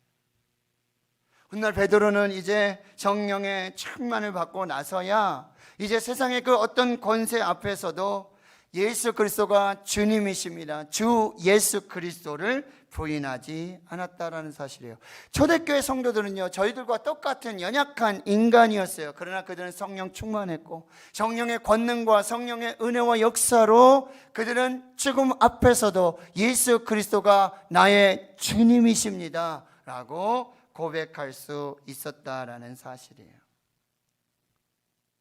훗날 베드로는 이제 성령의 충만을 받고 나서야 이제 세상의 그 어떤 권세 앞에서도 예수 그리스도가 주님이십니다, 주 예수 그리스도를 부인하지 않았다라는 사실이에요. 초대교회 성도들은요, 저희들과 똑같은 연약한 인간이었어요. 그러나 그들은 성령 충만했고 성령의 권능과 성령의 은혜와 역사로 그들은 죽음 앞에서도 예수 그리스도가 나의 주님이십니다 라고 고백할 수 있었다라는 사실이에요.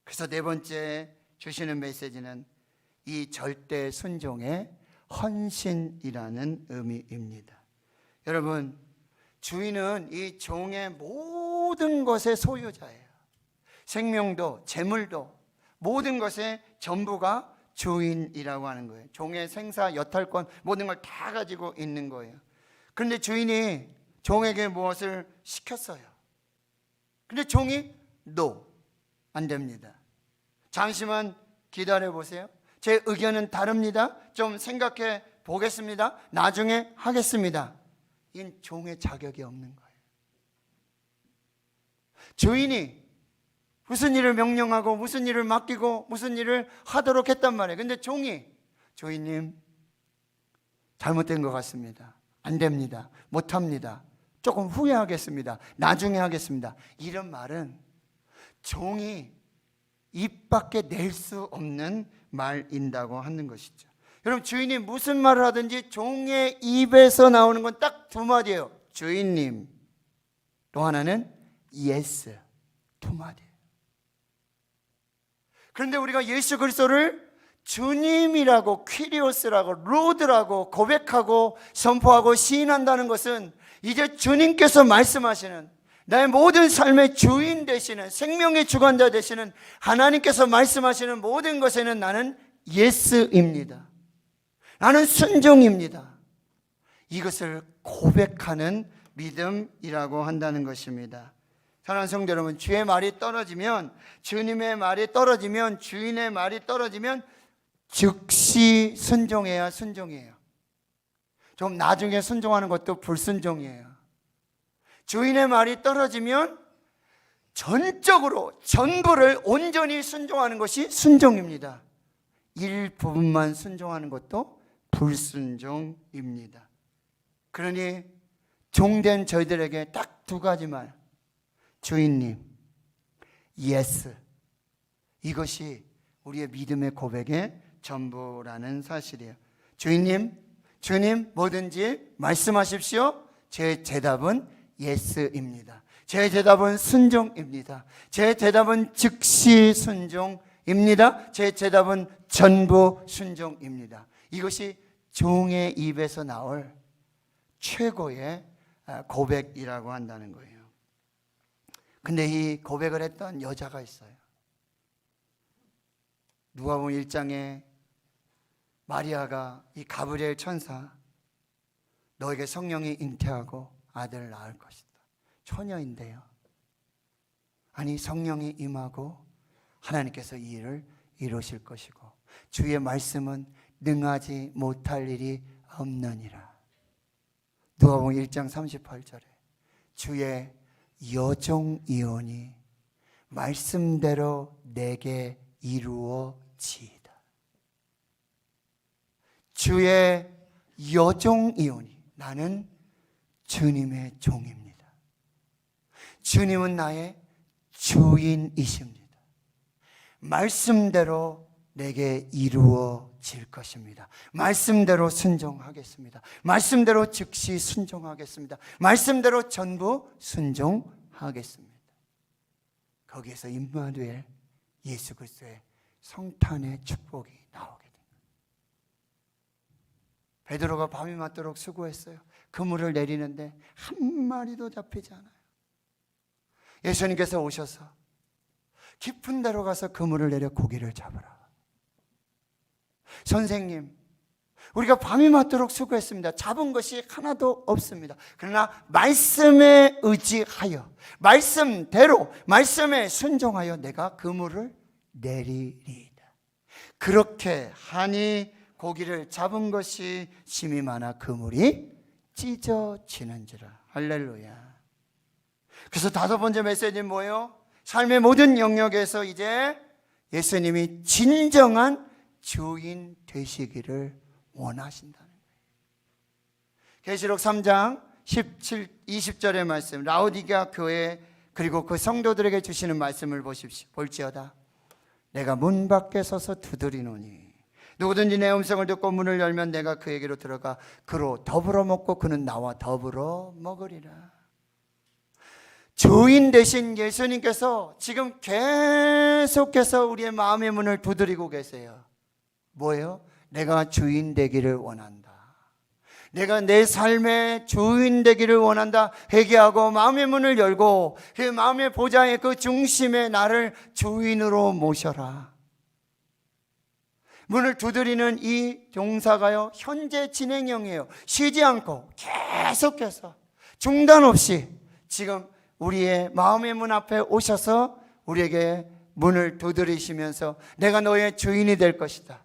그래서 네 번째 주시는 메시지는 이 절대 순종의 헌신이라는 의미입니다. 여러분, 주인은 이 종의 모든 것의 소유자예요. 생명도 재물도 모든 것의 전부가 주인이라고 하는 거예요. 종의 생사 여탈권 모든 걸 다 가지고 있는 거예요. 그런데 주인이 종에게 무엇을 시켰어요. 근데 종이 no, 안 됩니다. 잠시만 기다려 보세요. 제 의견은 다릅니다. 좀 생각해 보겠습니다. 나중에 하겠습니다. 이건 종의 자격이 없는 거예요. 주인이 무슨 일을 명령하고 무슨 일을 맡기고 무슨 일을 하도록 했단 말이에요. 근데 종이 주인님 잘못된 것 같습니다. 안 됩니다. 못합니다. 조금 후회하겠습니다. 나중에 하겠습니다. 이런 말은 종이 입 밖에 낼 수 없는 말인다고 하는 것이죠. 여러분, 주인이 무슨 말을 하든지 종의 입에서 나오는 건 딱 두 마디예요. 주인님. 또 하나는 yes. 두 마디예요. 그런데 우리가 예수 그리스도를 주님이라고, 퀴리오스라고, 로드라고 고백하고 선포하고 시인한다는 것은 이제 주님께서 말씀하시는, 나의 모든 삶의 주인 되시는, 생명의 주관자 되시는 하나님께서 말씀하시는 모든 것에는 나는 예스입니다. 나는 순종입니다. 이것을 고백하는 믿음이라고 한다는 것입니다. 사랑하는 성도 여러분, 주의 말이 떨어지면, 주님의 말이 떨어지면, 주인의 말이 떨어지면 즉시 순종해야 순종이에요. 좀 나중에 순종하는 것도 불순종이에요. 주인의 말이 떨어지면 전적으로 전부를 온전히 순종하는 것이 순종입니다. 일부분만 순종하는 것도 불순종입니다. 그러니 종된 저희들에게 딱 두 가지 말, 주인님, yes, 이것이 우리의 믿음의 고백의 전부라는 사실이에요. 주인님, 주님 뭐든지 말씀하십시오. 제 대답은 예스입니다. 제 대답은 순종입니다. 제 대답은 즉시 순종입니다. 제 대답은 전부 순종입니다. 이것이 종의 입에서 나올 최고의 고백이라고 한다는 거예요. 근데 이 고백을 했던 여자가 있어요. 누가복음 1장에 마리아가 이 가브리엘 천사, 너에게 성령이 잉태하고 아들을 낳을 것이다. 처녀인데요. 아니, 성령이 임하고 하나님께서 이 일을 이루실 것이고 주의 말씀은 능하지 못할 일이 없느니라. 누가복음 1장 38절에 주의 여종이오니 말씀대로 내게 이루어지이다. 주의 여종이오니, 나는 주님의 종입니다. 주님은 나의 주인이십니다. 말씀대로 내게 이루어질 것입니다. 말씀대로 순종하겠습니다. 말씀대로 즉시 순종하겠습니다. 말씀대로 전부 순종하겠습니다. 거기에서 임마누엘, 예수 그리스도의 성탄의 축복이 나오게 됩니다. 베드로가 밤이 맞도록 수고했어요. 그물을 내리는데 한 마리도 잡히지 않아요. 예수님께서 오셔서 깊은 데로 가서 그물을 내려 고기를 잡으라. 선생님, 우리가 밤이 맞도록 수고했습니다. 잡은 것이 하나도 없습니다. 그러나 말씀에 의지하여, 말씀대로, 말씀에 순종하여 내가 그물을 내리리이다. 그렇게 하니 고기를 잡은 것이 심이 많아 그물이 찢어지는지라. 할렐루야. 그래서 다섯 번째 메시지는 뭐예요? 삶의 모든 영역에서 이제 예수님이 진정한 주인 되시기를 원하신다는 거예요. 계시록 3장 20절의 말씀, 라오디게아 교회 그리고 그 성도들에게 주시는 말씀을 보십시오. 볼지어다 내가 문 밖에 서서 두드리노니 누구든지 내 음성을 듣고 문을 열면 내가 그에게로 들어가 그로 더불어 먹고 그는 나와 더불어 먹으리라. 주인 되신 예수님께서 지금 계속해서 우리의 마음의 문을 두드리고 계세요. 뭐예요? 내가 주인 되기를 원한다. 내가 내 삶의 주인 되기를 원한다. 회개하고 마음의 문을 열고 그 마음의 보좌의 그 중심에 나를 주인으로 모셔라. 문을 두드리는 이 동사가요, 현재 진행형이에요. 쉬지 않고 계속해서 중단 없이 지금 우리의 마음의 문 앞에 오셔서 우리에게 문을 두드리시면서 내가 너의 주인이 될 것이다.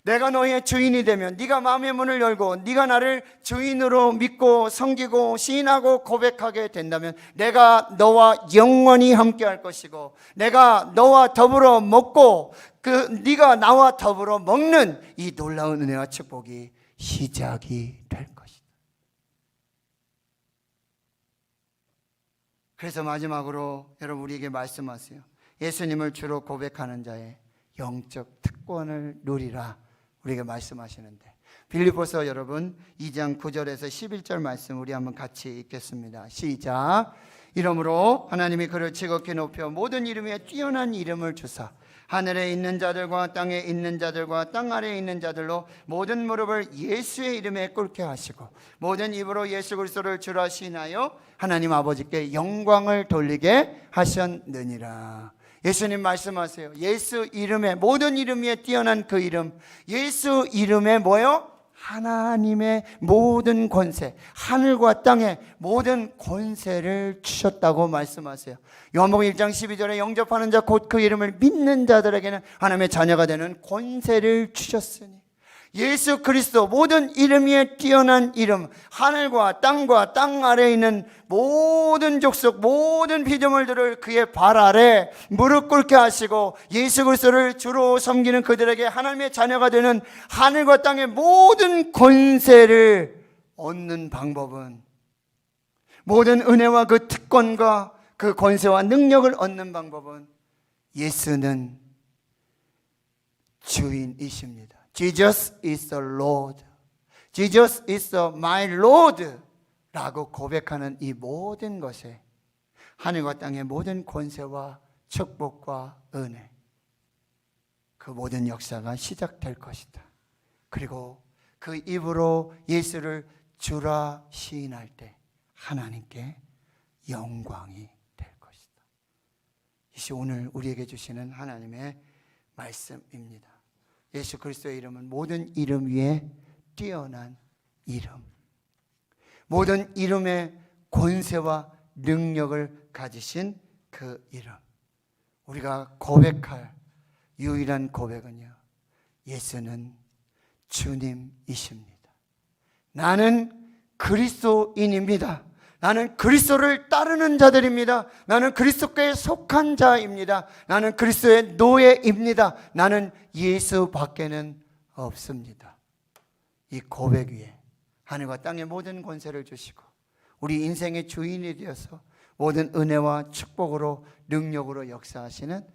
내가 너의 주인이 되면 네가 마음의 문을 열고 네가 나를 주인으로 믿고 섬기고 시인하고 고백하게 된다면 내가 너와 영원히 함께 할 것이고 내가 너와 더불어 먹고 네가 나와 더불어 먹는 이 놀라운 은혜와 축복이 시작이 될 것이다. 그래서 마지막으로 여러분 우리에게 말씀하세요. 예수님을 주로 고백하는 자의 영적 특권을 누리라 우리에게 말씀하시는데, 빌립보서 여러분 2장 9절에서 11절 말씀 우리 한번 같이 읽겠습니다. 시작. 이러므로 하나님이 그를 지극히 높여 모든 이름 위에 뛰어난 이름을 주사 하늘에 있는 자들과 땅에 있는 자들과 땅 아래에 있는 자들로 모든 무릎을 예수의 이름에 꿇게 하시고 모든 입으로 예수 그리스도를 주라 시인하여 하나님 아버지께 영광을 돌리게 하셨느니라. 예수님 말씀하세요. 예수 이름에, 모든 이름 위에 뛰어난 그 이름, 예수 이름에 뭐요? 하나님의 모든 권세, 하늘과 땅의 모든 권세를 주셨다고 말씀하세요. 요한복음 1장 12절에 영접하는 자 곧 그 이름을 믿는 자들에게는 하나님의 자녀가 되는 권세를 주셨으니, 예수 그리스도 모든 이름 위에 뛰어난 이름, 하늘과 땅과 땅 아래에 있는 모든 족속, 모든 피조물들을 그의 발 아래 무릎 꿇게 하시고 예수 그리스도를 주로 섬기는 그들에게 하나님의 자녀가 되는 하늘과 땅의 모든 권세를 얻는 방법은, 모든 은혜와 그 특권과 그 권세와 능력을 얻는 방법은 예수는 주인이십니다. Jesus is the Lord. Jesus is the my Lord. 라고 고백하는 이 모든 것에 하늘과 땅의 모든 권세와 축복과 은혜, 그 모든 역사가 시작될 것이다. 그리고 그 입으로 예수를 주라 시인할 때 하나님께 영광이 될 것이다. 이것이 오늘 우리에게 주시는 하나님의 말씀입니다. 예수 그리스도의 이름은 모든 이름 위에 뛰어난 이름, 모든 이름의 권세와 능력을 가지신 그 이름. 우리가 고백할 유일한 고백은요, 예수는 주님이십니다. 나는 그리스도인입니다. 나는 그리스도를 따르는 자들입니다. 나는 그리스도께 속한 자입니다. 나는 그리스도의 노예입니다. 나는 예수 밖에는 없습니다. 이 고백 위에 하늘과 땅의 모든 권세를 주시고 우리 인생의 주인이 되어서 모든 은혜와 축복으로 능력으로 역사하시는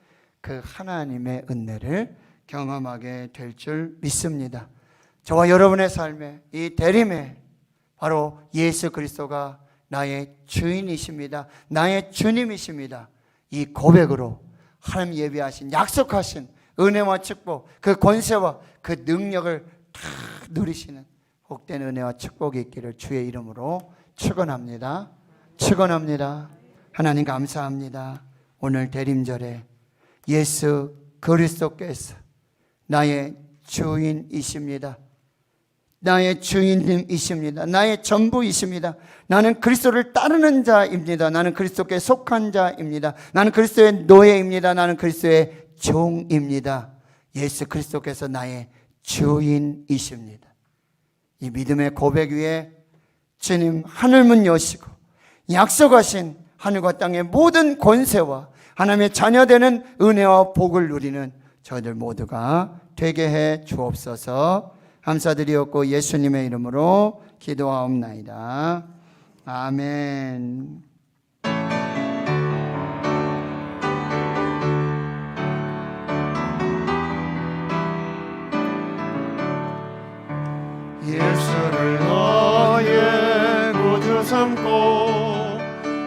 그 하나님의 은혜를 경험하게 될 줄 믿습니다. 저와 여러분의 삶에 이 대림에 바로 예수 그리스도가 나의 주인이십니다. 나의 주님이십니다. 이 고백으로 하나님 예비하신, 약속하신 은혜와 축복, 그 권세와 그 능력을 다 누리시는 복된 은혜와 축복이 있기를 주의 이름으로 축원합니다. 축원합니다. 하나님 감사합니다. 오늘 대림절에 예수 그리스도께서 나의 주인이십니다. 나의 주인님이십니다. 나의 전부이십니다. 나는 그리스도를 따르는 자입니다. 나는 그리스도께 속한 자입니다. 나는 그리스도의 노예입니다. 나는 그리스도의 종입니다. 예수 그리스도께서 나의 주인이십니다. 이 믿음의 고백 위에 주님 하늘문 여시고 약속하신 하늘과 땅의 모든 권세와 하나님의 자녀되는 은혜와 복을 누리는 저희들 모두가 되게 해 주옵소서. 감사드리옵고 예수님의 이름으로 기도하옵나이다. 아멘. 예수를 너의 구주 삼고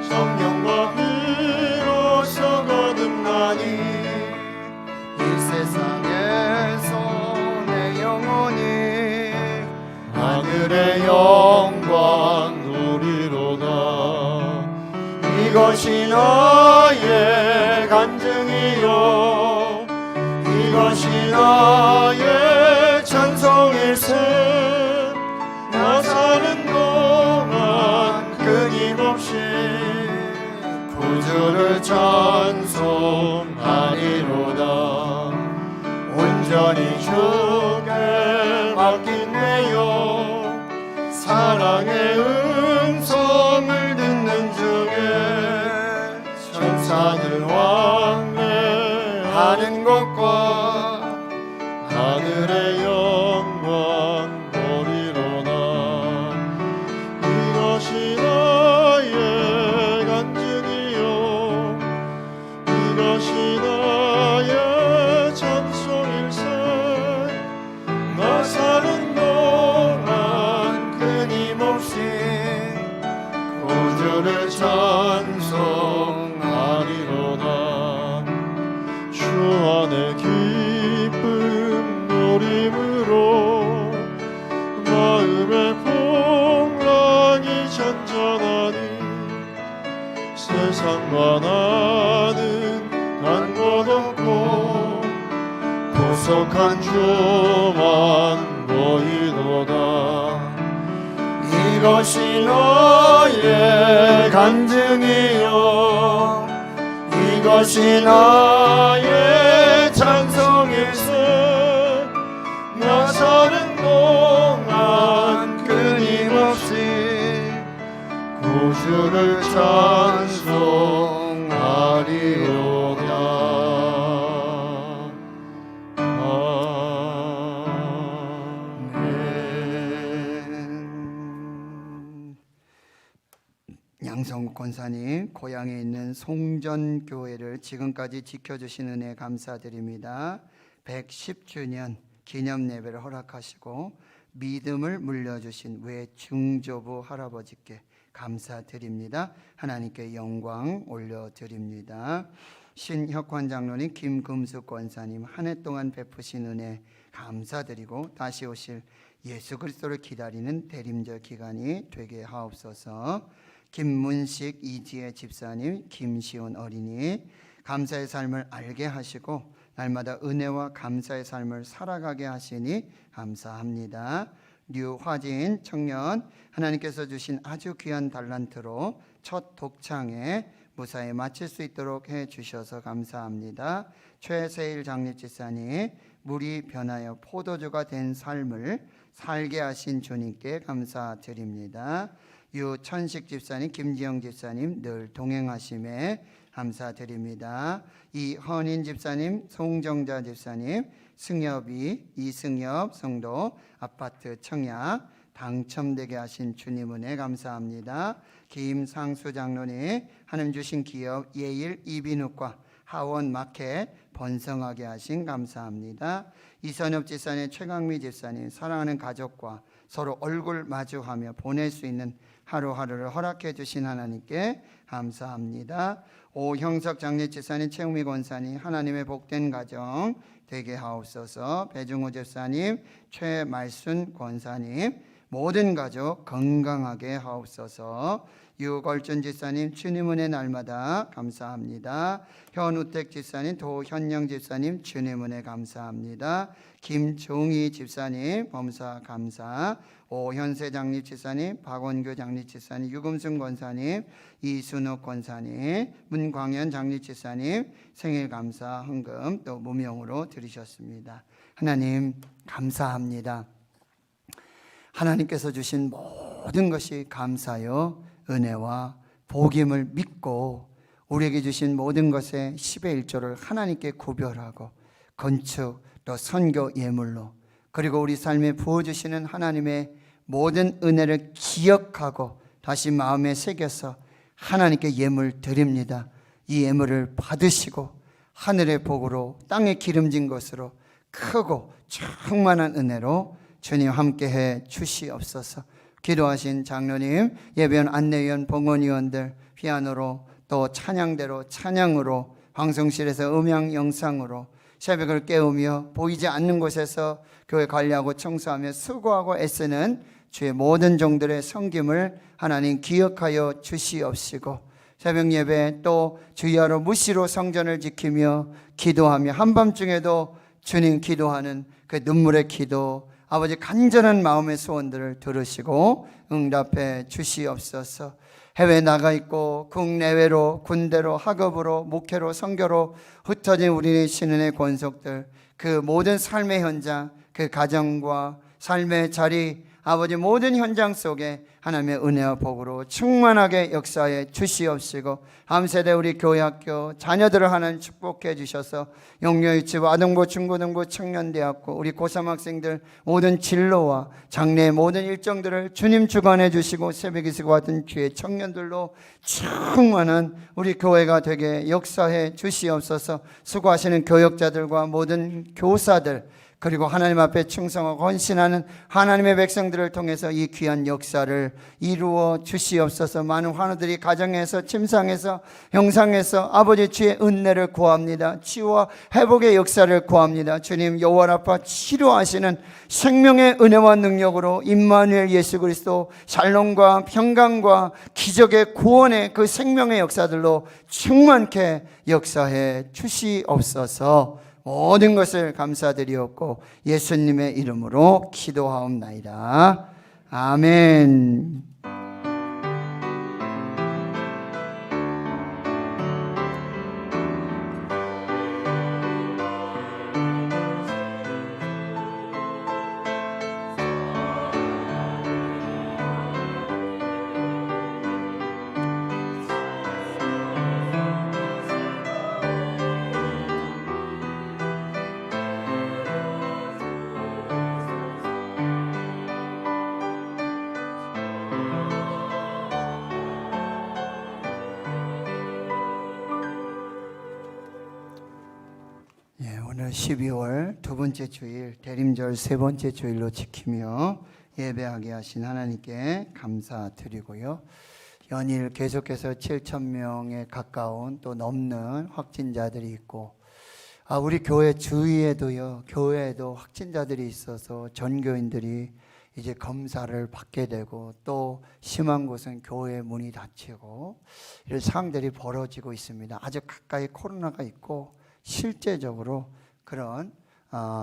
성령과 피로써 거듭나니 이 세상에서 내 영혼이 하늘의 영광 누리로다. 이것이 너의 간증이요 이것이 너의 찬송일세. 나 사는 동안 끊임없이 구주를 찬송하리로다. 온전히 주께 맡긴 내요 사랑의 음성을 듣는 중에 천사들 왕래하는 것과 하늘의 영광 보리로다. 이것이 나의 간증이요 이것이 나의 찬송일세. 나 사는 동안 끊임없이 구주를 찬송하리로다. 주 안에 기쁨 누림으로 마음의 풍랑이 잔잔하니 세상과 나는 간 곳 없고 구속한 주만 보이도다. 이것이 너의 간증이요 이것이 나의 찬송일세. 나 사는 동안 끊임없이 구주를 찬송하리로다. 양성국 권사님, 고향에 있는 송전교회를 지금까지 지켜주신 은혜 감사드립니다. 110주년 기념 예배를 허락하시고 믿음을 물려주신 외중조부 할아버지께 감사드립니다. 하나님께 영광 올려드립니다. 신혁환 장로님, 김금숙 권사님, 한 해 동안 베푸신 은혜 감사드리고 다시 오실 예수 그리스도를 기다리는 대림절 기간이 되게 하옵소서. 김문식 이지혜 집사님, 김시온 어린이, 감사의 삶을 알게 하시고 날마다 은혜와 감사의 삶을 살아가게 하시니 감사합니다. 류화진 청년, 하나님께서 주신 아주 귀한 달란트로 첫 독창에 무사히 마칠 수 있도록 해주셔서 감사합니다. 최세일 장립집사님, 물이 변하여 포도주가 된 삶을 살게 하신 주님께 감사드립니다. 유천식 집사님, 김지영 집사님 늘 동행하심에 감사드립니다. 이헌인 집사님, 송정자 집사님, 승엽이, 이승엽 성도 아파트 청약 당첨되게 하신 주님 은혜 감사합니다. 김상수 장로님, 하나님 주신 기업 예일 이비인후과 하원 마켓 번성하게 하신 감사합니다. 이선엽 집사님, 최강미 집사님, 사랑하는 가족과 서로 얼굴 마주하며 보낼 수 있는 하루하루를 허락해 주신 하나님께 감사합니다. 오형석 장례집사님, 최웅미 권사님, 하나님의 복된 가정 되게 하옵소서. 배중호 집사님, 최말순 권사님, 모든 가족 건강하게 하옵소서. 유걸준 집사님, 주님 은혜 날마다 감사합니다. 현우택 집사님, 도현영 집사님, 주님 은혜 감사합니다. 김종희 집사님, 범사 감사. 오현세 장립 집사님, 박원규 장립 집사님, 유금순 권사님, 이순옥 권사님, 문광현 장립 집사님 생일 감사 헌금 또 무명으로 드리셨습니다. 하나님 감사합니다. 하나님께서 주신 모든 것이 감사요 은혜와 복임을 믿고 우리에게 주신 모든 것의 10의 1조를 하나님께 구별하고 건축 또 선교 예물로 그리고 우리 삶에 부어주시는 하나님의 모든 은혜를 기억하고 다시 마음에 새겨서 하나님께 예물 드립니다. 이 예물을 받으시고 하늘의 복으로 땅에 기름진 것으로 크고 충만한 은혜로 주님 함께해 주시옵소서. 기도하신 장로님, 예배원 안내위원, 봉헌위원들, 피아노로 또 찬양대로 찬양으로, 방송실에서 음향 영상으로 새벽을 깨우며 보이지 않는 곳에서 교회 관리하고 청소하며 수고하고 애쓰는 주의 모든 종들의 섬김을 하나님 기억하여 주시옵시고, 새벽 예배 또 주야로 무시로 성전을 지키며 기도하며 한밤중에도 주님 기도하는 그 눈물의 기도, 아버지 간절한 마음의 소원들을 들으시고 응답해 주시옵소서. 해외 나가 있고 국내외로 군대로 학업으로 목회로 선교로 흩어진 우리 신은의 권속들, 그 모든 삶의 현장, 그 가정과 삶의 자리, 아버지 모든 현장 속에 하나님의 은혜와 복으로 충만하게 역사해 주시옵시고, 다음세대 우리 교회학교 자녀들을 하나님 축복해 주셔서 영유유치부, 아동부, 중고등부, 청년대학교, 우리 고3 학생들 모든 진로와 장래의 모든 일정들을 주님 주관해 주시고, 새벽이슬과 같은 주의 청년들로 충만한 우리 교회가 되게 역사해 주시옵소서. 수고하시는 교역자들과 모든 교사들, 그리고 하나님 앞에 충성하고 헌신하는 하나님의 백성들을 통해서 이 귀한 역사를 이루어 주시옵소서. 많은 환우들이 가정에서, 침상에서, 형상에서 아버지 주의 은혜를 구합니다. 치유와 회복의 역사를 구합니다. 주님 여호와 라파 치료하시는 생명의 은혜와 능력으로 임마누엘 예수 그리스도 샬롬과 평강과 기적의 구원의 그 생명의 역사들로 충만케 역사해 주시옵소서. 모든 것을 감사드리옵고 예수님의 이름으로 기도하옵나이다. 아멘. 오늘 12월 두 번째 주일, 대림절 세 번째 주일로 지키며 예배하게 하신 하나님께 감사드리고요. 연일 계속해서 7,000명에 가까운 또 넘는 확진자들이 있고, 우리 교회 주위에도요, 교회에도 확진자들이 있어서 전교인들이 이제 검사를 받게 되고, 또 심한 곳은 교회 문이 닫히고, 이런 상황들이 벌어지고 있습니다. 아주 가까이 코로나가 있고 실제적으로 그런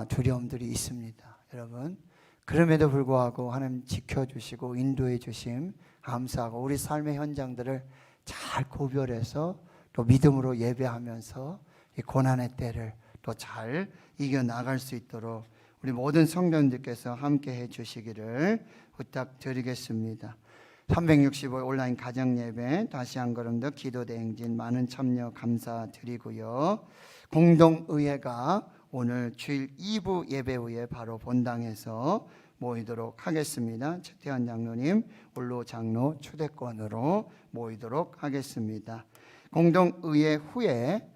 두려움들이 있습니다. 여러분, 그럼에도 불구하고 하나님 지켜주시고 인도해 주심 감사하고, 우리 삶의 현장들을 잘 구별해서 또 믿음으로 예배하면서 이 고난의 때를 또 잘 이겨나갈 수 있도록 우리 모든 성도님들께서 함께 해 주시기를 부탁드리겠습니다. 365 온라인 가정예배 다시 한 걸음 더 기도대행진 많은 참여 감사드리고요. 공동의회가 오늘 주일 2부 예배 후에 바로 본당에서 모이도록 하겠습니다. 최태환 장로님, 올로 장로 초대권으로 모이도록 하겠습니다. 공동의회 후에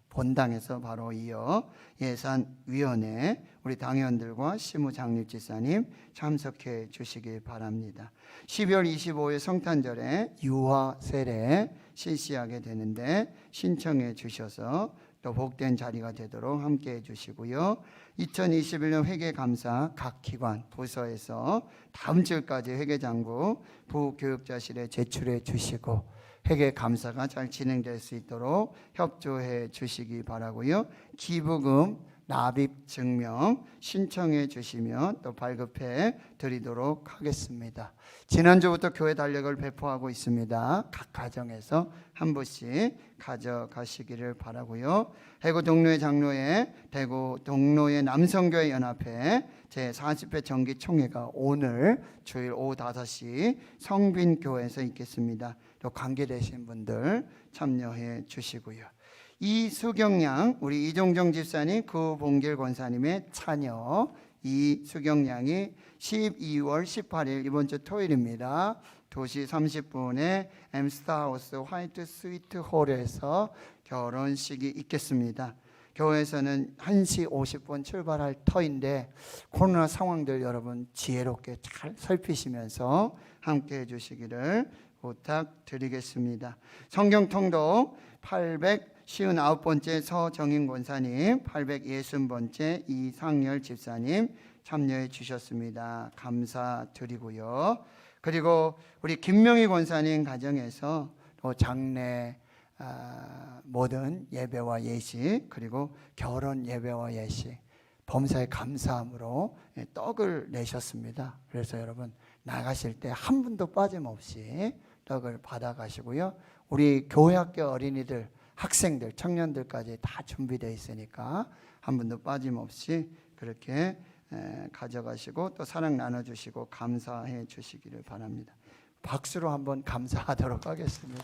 본당에서 바로 이어 예산위원회 우리 당의원들과 시무장립지사님 참석해 주시기 바랍니다. 12월 25일 성탄절에 유아 세례 실시하게 되는데 신청해 주셔서 또 복된 자리가 되도록 함께해 주시고요. 2021년 회계감사 각 기관 부서에서 다음 주까지 회계장부 부교육자실에 제출해 주시고 회계감사가 잘 진행될 수 있도록 협조해 주시기 바라고요. 기부금 납입 증명 신청해 주시면 또 발급해 드리도록 하겠습니다. 지난주부터 교회 달력을 배포하고 있습니다. 각 가정에서 한 부씩 가져가시기를 바라고요. 대구 동로의 장로회, 대구 동로의 남성교회 연합회 제40회 정기총회가 오늘 주일 오후 5시 성빈교회에서 있겠습니다. 또 관계되신 분들 참여해 주시고요. 이수경양 우리 이종정 집사님, 구봉길 권사님의 차녀 이수경양이 12월 18일 이번 주 토요일입니다. 2시 30분에 엠스타하우스 화이트 스위트 홀에서 결혼식이 있겠습니다. 교회에서는 1시 50분 출발할 터인데 코로나 상황들 여러분 지혜롭게 잘 살피시면서 함께 해주시기를 부탁드리겠습니다. 성경통독 859번째 서정인 권사님, 860번째 이상열 집사님 참여해 주셨습니다. 감사드리고요. 그리고 우리 김명희 권사님 가정에서 또 장례 모든 예배와 예식, 그리고 결혼 예배와 예식, 범사에 감사함으로 떡을 내셨습니다. 그래서 여러분 나가실 때 한 분도 빠짐없이 떡을 받아가시고요. 우리 교회학교 어린이들, 학생들, 청년들까지 다 준비되어 있으니까 한 분도 빠짐없이 그렇게 가져가시고 또 사랑 나눠주시고 감사해 주시기를 바랍니다. 박수로 한번 감사하도록 하겠습니다.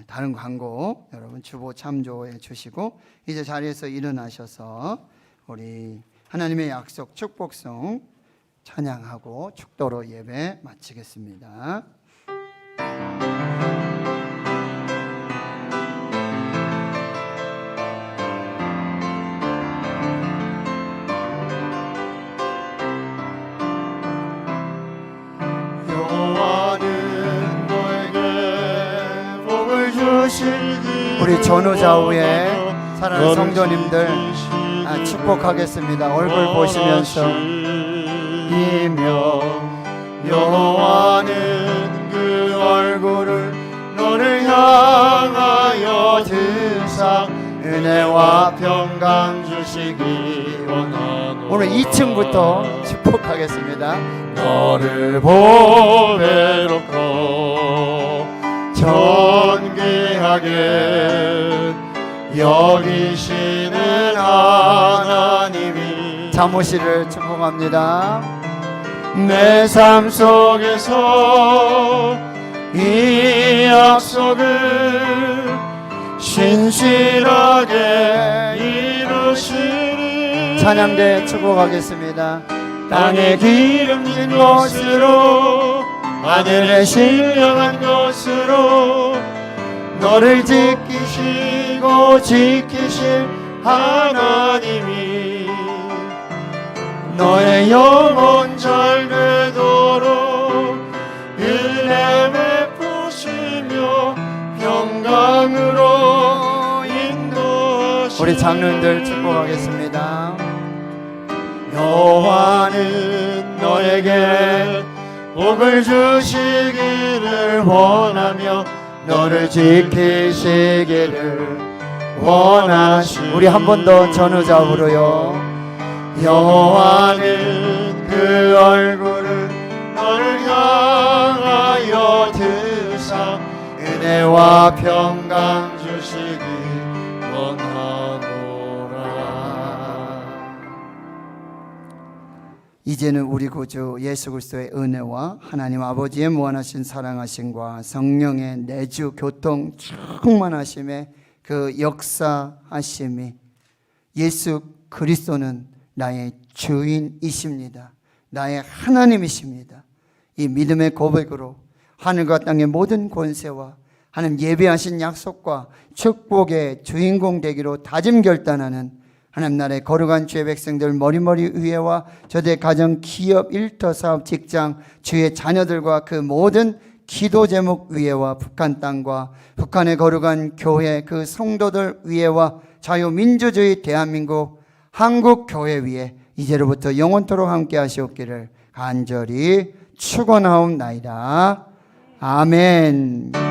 다른 광고 여러분 주보 참조해 주시고 이제 자리에서 일어나셔서 우리 하나님의 약속 축복송 찬양하고 축도로 예배 마치겠습니다. 여호와는 너에게 복을 주시기 우리 전후 좌우에 사랑하는 성도님들 축복하겠습니다. 얼굴 보시면서 이며 여호와는 그 얼굴을 너를 향하여 드사 은혜와 평강 주시기 원하노라. 오늘 2층부터 축복하겠습니다. 너를 보배롭고 존귀하게 여기시는 하나님이 자모시를 축복합니다. 내 삶 속에서 이 약속을 신실하게 이루시리. 찬양대 축복하겠습니다. 땅에 기름진 것으로 하늘에 신령한 것으로 너를 지키시고 지키실 하나님이 너의 영혼 잘 되도록 은혜 베푸시며 평강으로 인도하시리. 우리 장로님들 축복하겠습니다. 여호와는 너에게 복을 주시기를 원하며 너를 지키시기를 원하시니. 우리 한 번 더 전후좌우로요. 여호와는 그 얼굴을 너를 향하여 드사 은혜와 평강 주시기 원하노라. 이제는 우리 구주 예수 그리스도의 은혜와 하나님 아버지의 무한하신 사랑하심과 성령의 내주 교통 충만하심의 그 역사하심이, 예수 그리스도는 나의 주인이십니다. 나의 하나님이십니다. 이 믿음의 고백으로 하늘과 땅의 모든 권세와 하나님 예배하신 약속과 축복의 주인공 되기로 다짐 결단하는 하나님 나라의 거룩한 주의 백성들 머리머리 위에와 저대 가정, 기업, 일터, 사업, 직장, 주의 자녀들과 그 모든 기도 제목 위에와 북한 땅과 북한의 거룩한 교회 그 성도들 위에와 자유민주주의 대한민국 한국 교회 위에 이제로부터 영원토록 함께 하시옵기를 간절히 축원하옵나이다. 아멘.